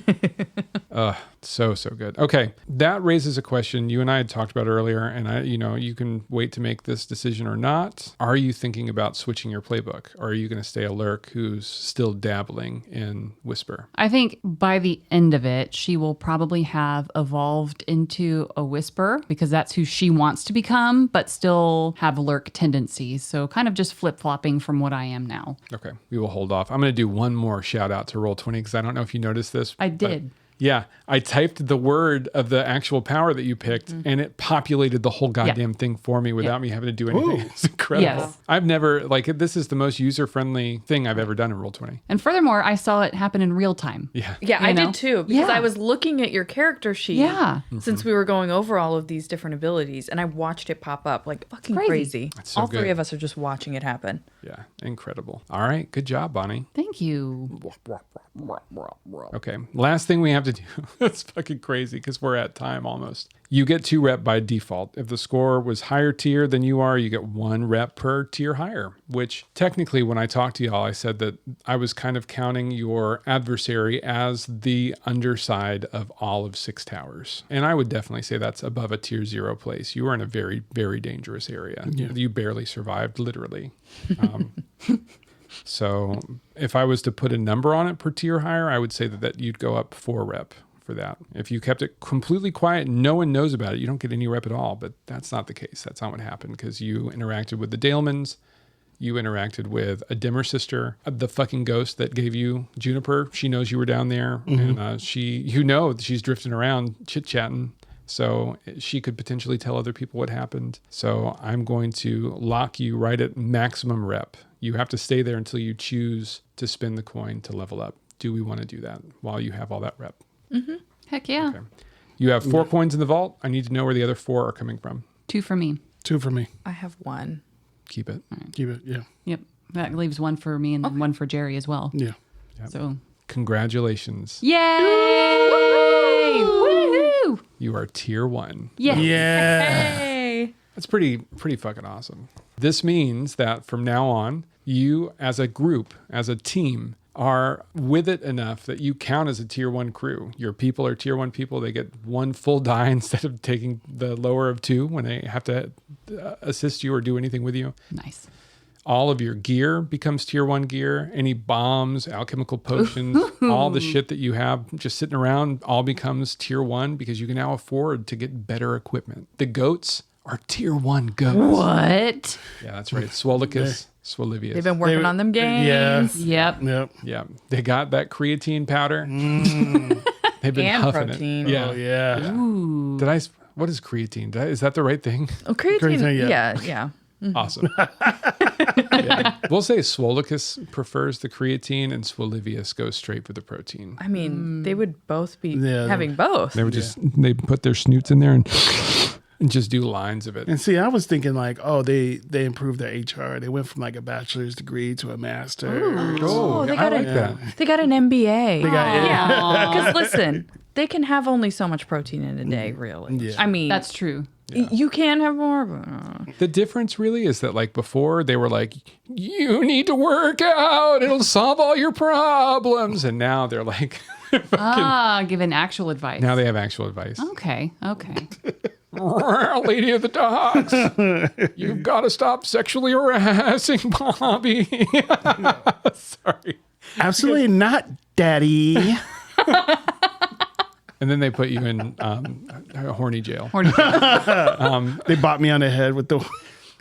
So good. Okay, that raises a question you and I had talked about earlier, and you can wait to make this decision or not. Are you thinking about switching your playbook, or are you going to stay a lurk who's still dabbling in Whisper? I think by the end of it, she will probably have evolved into a whisper because that's who she wants to become, but still have lurk tendencies. So kind of just flip-flopping from what I am now. Okay, we will hold off. I'm going to do one more shout out to Roll20 because I don't know if you noticed this. I but- did. Yeah, I typed the word of the actual power that you picked, and it populated the whole goddamn thing for me without me having to do anything. It's incredible. Yes. I've never, this is the most user-friendly thing I've ever done in Roll20. And furthermore, I saw it happen in real time. Yeah. Yeah, I know? did too, because Yeah. I was looking at your character sheet Yeah. since we were going over all of these different abilities, and I watched it pop up like fucking Crazy. crazy. That's so All good. three of us are just watching it happen. Yeah, incredible. All right, good job, Bonnie. Thank you. Okay, last thing we have to to do. That's fucking crazy because we're at time almost. You get 2 rep by default. If the score was higher tier than you are, you get 1 rep per tier higher, which technically when I talked to y'all, I said that I was kind of counting your adversary as the underside of all of 6 towers. And I would definitely say that's above a tier 0 place. You are in a very, very dangerous area. Yeah. You barely survived, literally. So if I was to put a number on it per tier higher, I would say that you'd go up 4 rep for that. If you kept it completely quiet, no one knows about it, you don't get any rep at all. But that's not the case. That's not what happened because you interacted with the Dalemans. You interacted with a dimmer sister, the fucking ghost that gave you Juniper. She knows you were down there, and she's drifting around chit-chatting. So she could potentially tell other people what happened. So I'm going to lock you right at maximum rep. You have to stay there until you choose to spin the coin to level up. Do we want to do that while you have all that rep? Mm-hmm. Heck yeah. Okay. You have 4 coins in the vault. I need to know where the other 4 are coming from. 2 for me. 2 for me. I have 1. Keep it. Right. Keep it, yeah. Yep. That leaves 1 for me and then 1 for Jerry as well. Yeah. Yep. So congratulations. yay! Woohoo! You are tier 1. Yes. Yeah. Hey. That's pretty fucking awesome. This means that from now on, you as a group, as a team, are with it enough that you count as a tier 1 crew. Your people are tier 1 people. They get 1 full die instead of taking the lower of 2 when they have to assist you or do anything with you. Nice. All of your gear becomes tier 1 gear. Any bombs, alchemical potions, all the shit that you have just sitting around all becomes tier 1 because you can now afford to get better equipment. The goats are tier 1 goats. What? Yeah, that's right. Swolicus, Swolivius. They've been working on them games. Yep. Yep. Yeah, they got that creatine powder. They've been And huffing protein. it. Yeah. Oh, yeah. Ooh. What is creatine? Is that the right thing? Oh, creatine. Creatine, Yeah. Awesome. Yeah. We'll say Swolicus prefers the creatine and Swolivius goes straight for the protein. I mean, they would both be Yeah, having both. They would they put their snoots in there and just do lines of it. And see, I was thinking like, oh, they improved their HR. They went from like a bachelor's degree to a master's. Oh, they I got like a- that. They got an MBA. Aw. Because listen, they can have only so much protein in a day, really. Yeah. I mean, That's true. you can have more. But, The difference really is that like before they were like, you need to work out. It'll solve all your problems. And now they're like, Giving actual advice. now they have actual advice. Okay. Lady of the Docks, you've got to stop sexually harassing Bobby. Sorry. Absolutely not, Daddy. And then they put you in a horny jail. Horny. They bought me on the head with the.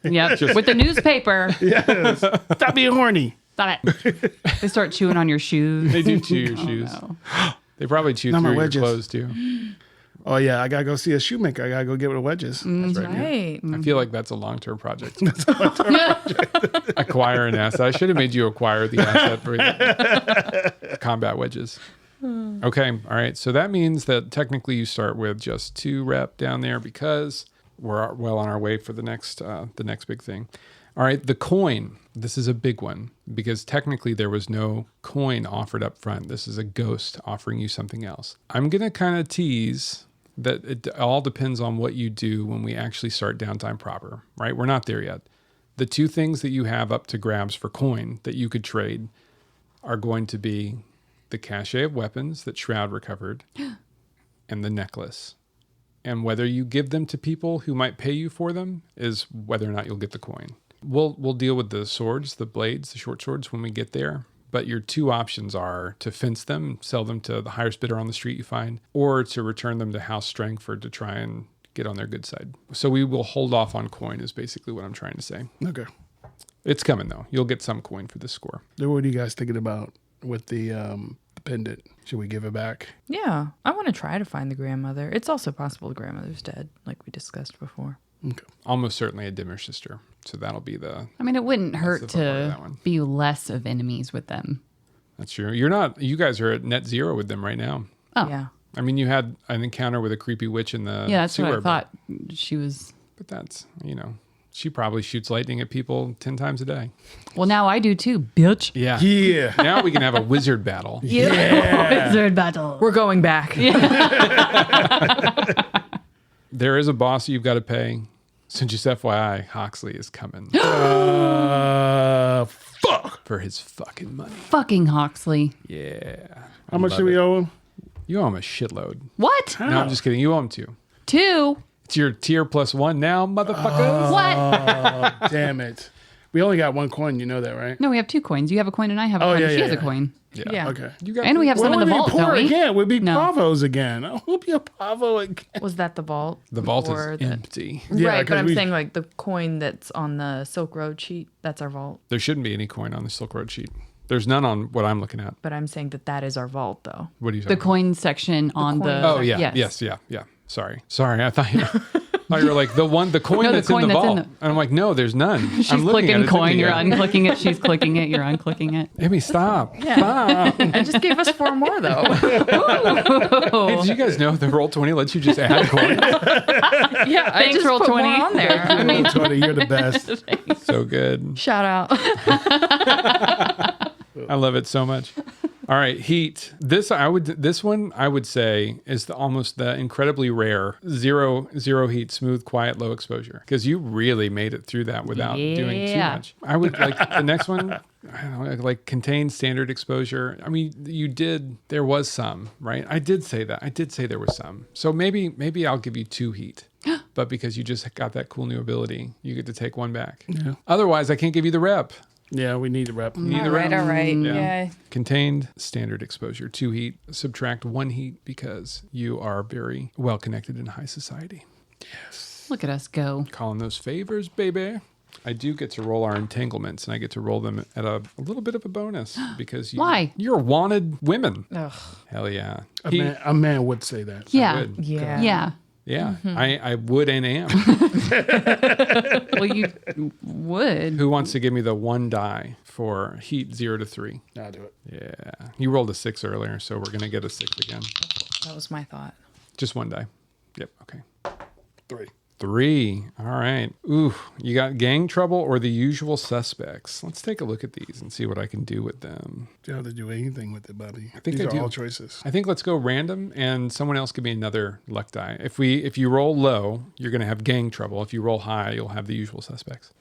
Yep. With the newspaper. Yes. Stop being horny. Stop it. They start chewing on your shoes. They do chew your shoes. No. They probably chew Not my through your wedges. clothes too. Oh yeah, I gotta go see a shoemaker. I gotta go get with the wedges. That's right. right. I feel like that's a long-term project. Acquire an asset. I should have made you acquire the asset for the combat wedges. Okay. All right. So that means that technically you start with just 2 rep down there because we're well on our way for the next big thing. All right. The coin. This is a big one because technically there was no coin offered up front. This is a ghost offering you something else. I'm going to kind of tease that it all depends on what you do when we actually start downtime proper, right? We're not there yet. The 2 things that you have up to grabs for coin that you could trade are going to be the cache of weapons that Shroud recovered and the necklace. And whether you give them to people who might pay you for them is whether or not you'll get the coin. We'll deal with the swords, the blades, the short swords when we get there. But your 2 options are to fence them, sell them to the highest bidder on the street you find, or to return them to House Strangford to try and get on their good side. So we will hold off on coin is basically what I'm trying to say. Okay. It's coming though. You'll get some coin for this score. What are you guys thinking about with the pendant? Should we give it back? Yeah. I want to try to find the grandmother. It's also possible the grandmother's dead, like we discussed before. Okay. Almost certainly a dimmer sister. So that'll be the... I mean, it wouldn't hurt the fun part of to that one. be less of enemies with them. That's true. You guys are at net 0 with them right now. Oh. Yeah. I mean, you had an encounter with a creepy witch in the Yeah, that's sewer. what I thought. She was... But that's, She probably shoots lightning at people 10 times a day. Well, now I do too, bitch. Yeah. Yeah. Now we can have a wizard battle. Wizard battle. We're going back. There is a boss you've got to pay. So just FYI, Hoxley is coming Fuck. for his fucking money. Fucking Hoxley. Yeah. How much do we owe him? You owe him a shitload. What? No, I'm just kidding. You owe him 2. 2? It's your tier +1 now, motherfuckers. What? Oh, damn it. We only got 1 coin. You know that, right? No, we have 2 coins. You have a coin and I have a Oh, coin. yeah, She yeah, has a yeah. coin. Yeah. Okay. You got And we have some in the vault, poor don't we? again. We'll be No. Pavos again. I hope you're Pavo again. Was that the vault? The vault Or is the- empty. Yeah, right, 'cause but I'm we- saying like the coin that's on the Silk Road sheet, that's our vault. There shouldn't be any coin on the Silk Road sheet. There's none on what I'm looking at. But I'm saying that is our vault, though. What are you The talking about? coin section on coin the. Oh, yeah. Yes. Yeah. Sorry. I thought you were like the coin No, the that's coin in the that's in vault. the- And I'm like, no, there's none. She's I'm looking at clicking it, it's coin. empty You're again. unclicking it. She's clicking it. You're unclicking it. Amy, stop. Yeah. I just gave us 4 more, though. Hey, did you guys know the Roll20 lets you just add coins? Yeah, I Thanks, just put Roll20. more on there. I mean, Tony, you're the best. So good. shout out. I love it so much. All right, heat. This one I would say is almost the incredibly rare zero heat, smooth, quiet, low exposure, because you really made it through that without doing too Yeah. much. I would like the next one. I don't know, like contained standard exposure. I mean, you did. There was some, right? I did say that. I did say there was some. So maybe I'll give you 2 heat. But because you just got that cool new ability, you get to take 1 back. Yeah. Otherwise, I can't give you the rep. Yeah, we need to wrap. Need the all rep. right. Yeah. Yeah. Contained standard exposure, 2 heat, subtract 1 heat because you are very well connected in high society. Look at us go. Calling those favors, baby. I do get to roll our entanglements, and I get to roll them at a little bit of a bonus because Why? You're wanted women. Ugh. Hell yeah. A man would say that. Yeah. would. Yeah. Yeah. Yeah, I would and am. Well, you would. Who wants to give me the 1 die for heat 0 to 3? I'll do it. Yeah. You rolled a 6 earlier, so we're going to get a 6 again. That was my thought. Just 1 die. Yep. Okay. 3. 3. All right. Ooh, you got gang trouble or the usual suspects. Let's take a look at these and see what I can do with them. You don't have to do anything with it, Bobby. I think These I are do. all choices. I think let's go random and someone else give me another luck die. If you roll low, you're going to have gang trouble. If you roll high, you'll have the usual suspects.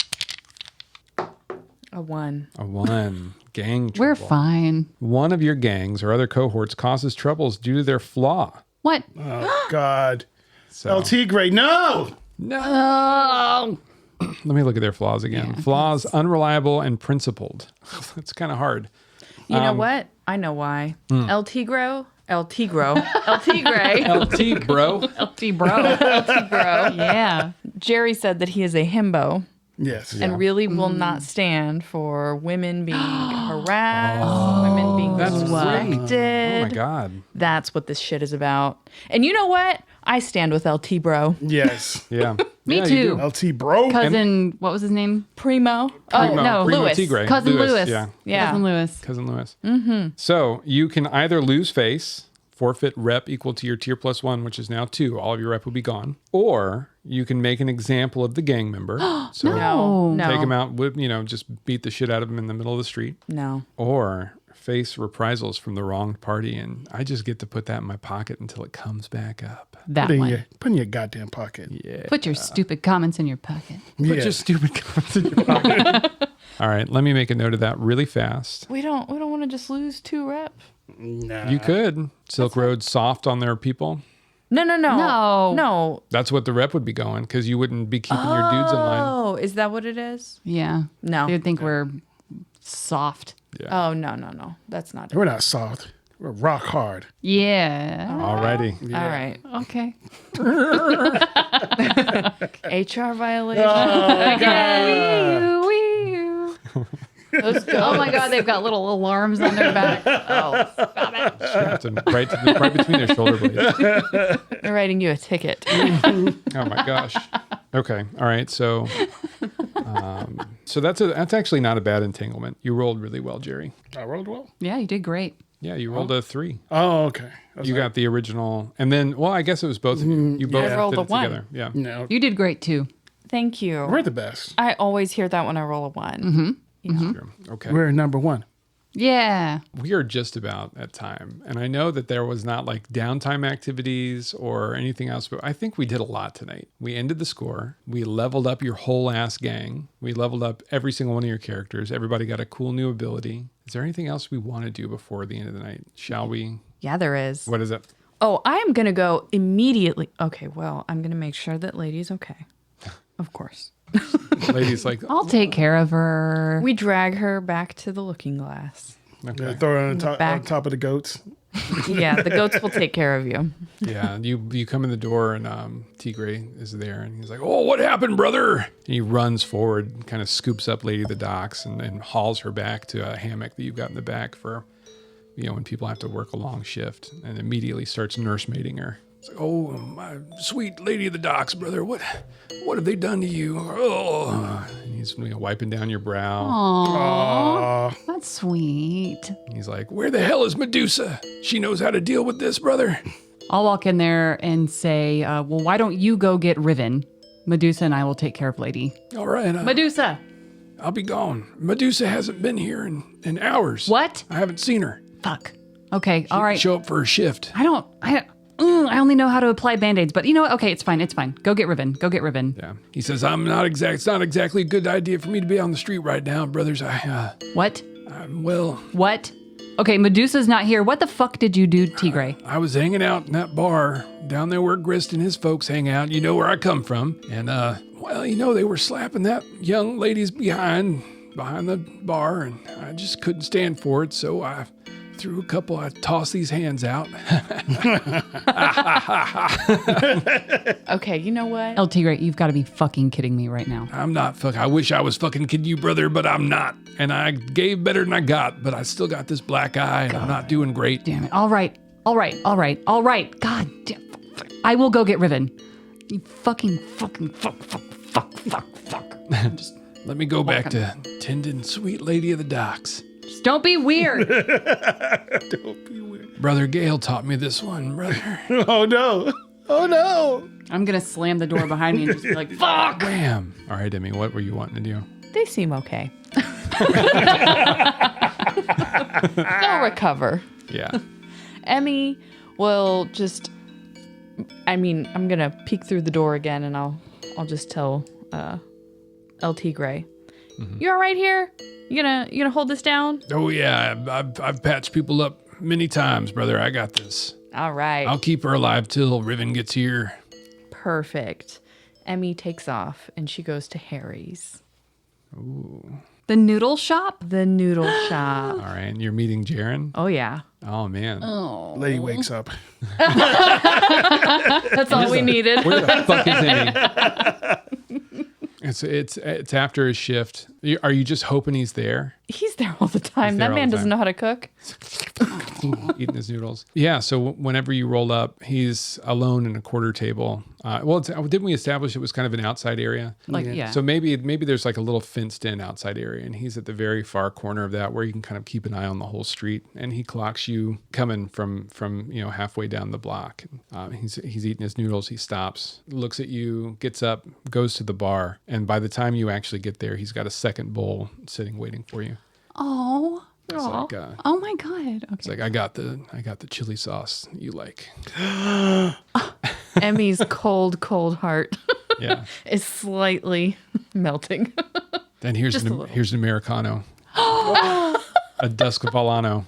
A 1. A 1. Gang trouble. We're fine. One of your gangs or other cohorts causes troubles due to their flaw. What? Oh, God. So, LT Gray, no! no. Oh. Let me look at their flaws again. Yeah, Flaws, unreliable and principled. That's kind of hard. You know what? I know why. El Tigre. LT, bro. LT bro. Bro. Yeah. Jerry said that he is a himbo Yes. and really will not stand for women being harassed, women being That's respected. Oh my God. That's what this shit is about. And you know what? I stand with LT Bro. Yes. Yeah. Me Yeah, you too. do. LT Bro. Cousin, what was his name? Primo. Primo, Oh, no, Primo Lewis. Tigre. Cousin Lewis. Yeah. Yeah. Cousin Lewis. Cousin Lewis. Mm-hmm. So you can either lose face, forfeit rep equal to your tier +1, which is now 2. All of your rep will be gone. Or you can make an example of the gang member. So No. No. take him out, just beat the shit out of him in the middle of the street. No. Or face reprisals from the wronged party. And I just get to put that in my pocket until it comes back up. That Put one. in your goddamn pocket. Yeah. Put your stupid comments in your pocket. Put Yeah. your stupid comments in your pocket. All right, let me make a note of that really fast. We don't want to just lose 2 rep. Nah. You could. Silk Road soft on their people. No. No. That's what the rep would be going because you wouldn't be keeping your dudes in line. Oh, is that what it is? Yeah. No. They would think we're soft. Oh, no. That's not it. We're not soft. We're rock hard. Yeah. Alrighty. All right. Okay. HR violation. Oh my God, they've got little alarms on their back. Oh, stop it. Strapped them right between their shoulder blades. They're writing you a ticket. Oh my gosh. Okay. All right. So, that's actually not a bad entanglement. You rolled really well, Jerry. I rolled well. Yeah, you did great. Yeah, you rolled a 3. Oh, okay. I was You like, got the original, and then I guess it was both of you. You both I rolled did a it 1. together. Yeah. no. You did great too. Thank you. We're the best. I always hear that when I roll a 1. Sure. Okay. We're number one. Yeah. We are just about at time. And I know that there was not like downtime activities or anything else, but I think we did a lot tonight. We ended the score. We leveled up your whole ass gang. We leveled up every single one of your characters. Everybody got a cool new ability. Is there anything else we want to do before the end of the night? Shall we? Yeah, there is. What is it? Oh, I am going to go immediately. Okay, well, I'm going to make sure that Lady's okay. Of course. Lady's like, I'll take care of her. We drag her back to the looking glass. okay. Throw her on back. top of the goats. Yeah, the goats will take care of you. Yeah, you come in the door and Tigre is there and he's like, oh, what happened, brother? And he runs forward, kind of scoops up Lady of the Docks and hauls her back to a hammock that you've got in the back for, when people have to work a long shift, and immediately starts nursemaiding her. It's like, oh, my sweet Lady of the Docks, brother, what have they done to you? Oh, and he's wiping down your brow. Aww. That's sweet. He's like, where the hell is Medusa? She knows how to deal with this, brother. I'll walk in there and say, well, why don't you go get Riven? Medusa and I will take care of Lady. All right. Medusa! I'll be gone. Medusa hasn't been here in hours. What? I haven't seen her. Fuck. Okay, all right. Show up for a shift. I only know how to apply Band-Aids, but you know what? Okay, it's fine. Go get Riven. Yeah. He says, it's not exactly a good idea for me to be on the street right now, brothers. What? Well, What? Okay, Medusa's not here. What the fuck did you do, Tigre? I was hanging out in that bar down there where Grist and his folks hang out. You know where I come from. And, they were slapping that young lady's behind the bar, and I just couldn't stand for it, so I tossed these hands out. Okay, you know what? El Tigre, you've got to be fucking kidding me right now. I'm not I wish I was fucking kidding you, brother, but I'm not. And I gave better than I got, but I still got this black eye, and I'm not doing great. Damn it. All right. God damn. I will go get Riven. You fuck. Just let me go back to tending sweet Lady of the Docks. Just don't be weird. Don't be weird. Brother Gale taught me this one, brother. Oh no. I'm going to slam the door behind me and just be like, fuck. Wham. All right, Emmy, what were you wanting to do? They seem okay. They'll recover. Yeah. Emmy will just, I'm going to peek through the door again, and I'll just tell El Tigre, you all right here? You gonna hold this down? Oh, yeah. I've patched people up many times, brother. I got this. All right. I'll keep her alive till Riven gets here. Perfect. Emmy takes off, and she goes to Harry's. Ooh. The noodle shop? The noodle shop. All right. And you're meeting Jaren? Oh, yeah. Oh, man. Oh. Lady wakes up. That's all we needed. Where the fuck is Emmy? It's after his shift. Are you just hoping he's there? He's there all the time. He's there That all man the doesn't time. know how to cook. Eating his noodles. Yeah, so whenever you roll up, he's alone in a quarter table. Didn't we establish it was kind of an outside area? Yeah. So maybe there's like a little fenced-in outside area, and he's at the very far corner of that where you can kind of keep an eye on the whole street. And he clocks you coming from halfway down the block. He's eating his noodles. He stops, looks at you, gets up, goes to the bar, and by the time you actually get there, he's got a second bowl sitting waiting for you. Oh. It's like, Oh my God. Okay. it's like I got the chili sauce you like. Emmy's cold heart Yeah. is slightly melting. Then here's Just a an little. Americano. A Duscapalano.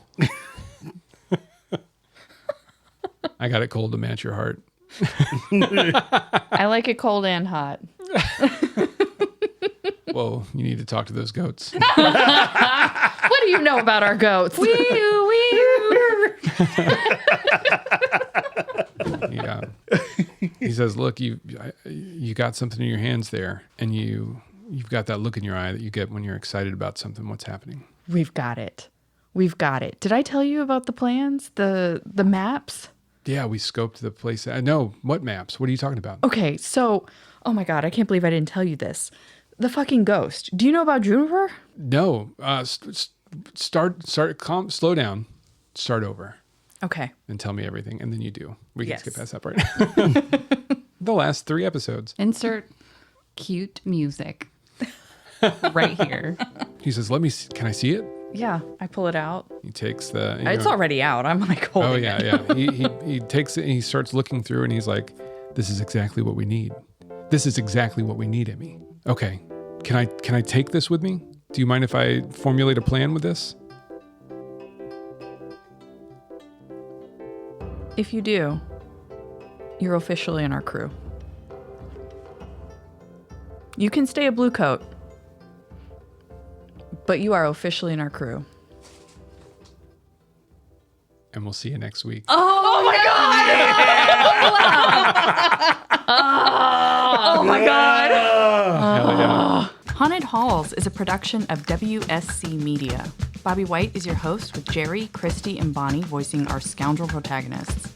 I got it cold to match your heart. I like it cold and hot. Whoa, you need to talk to those goats. What do you know about our goats? Yeah. He says, "Look, you got something in your hands there, and you've got that look in your eye that you get when you're excited about something. What's happening?" We've got it. Did I tell you about the plans? The maps? Yeah, we scoped the place. No, what maps? What are you talking about? Okay, so, oh my God, I can't believe I didn't tell you this. The fucking ghost. Do you know about Juniper? No. Slow down. Start over. Okay. And tell me everything, and then you do. We can Yes. skip past that part. The last 3 episodes. Insert cute music right here. He says, "Let me. Can I see it?" Yeah, I pull it out. He takes the. It's already out. I'm like holding Oh yeah, it. yeah. He takes it and he starts looking through and he's like, "This is exactly what we need. This is exactly what we need, Emmy. Okay, can I take this with me? Do you mind if I formulate a plan with this?" If you do, you're officially in our crew. You can stay a blue coat, but you are officially in our crew. And we'll see you next week. Oh my God! Oh my God! Hell yeah. Haunted Halls is a production of WSC Media. Bobby White is your host with Jerry, Christy, and Bonnie voicing our scoundrel protagonists.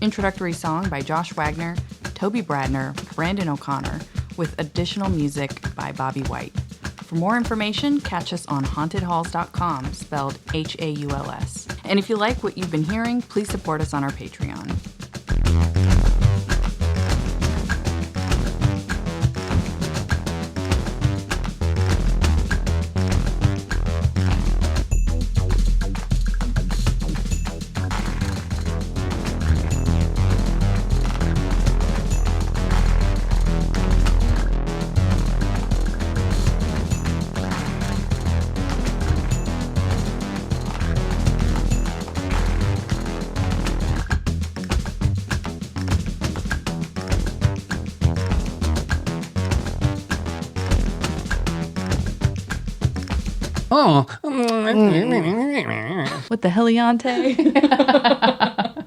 Introductory song by Josh Wagner, Toby Bradner, Brandon O'Connor, with additional music by Bobby White. For more information, catch us on hauntedhalls.com, spelled HAULS. And if you like what you've been hearing, please support us on our Patreon. Oh. What the heliante?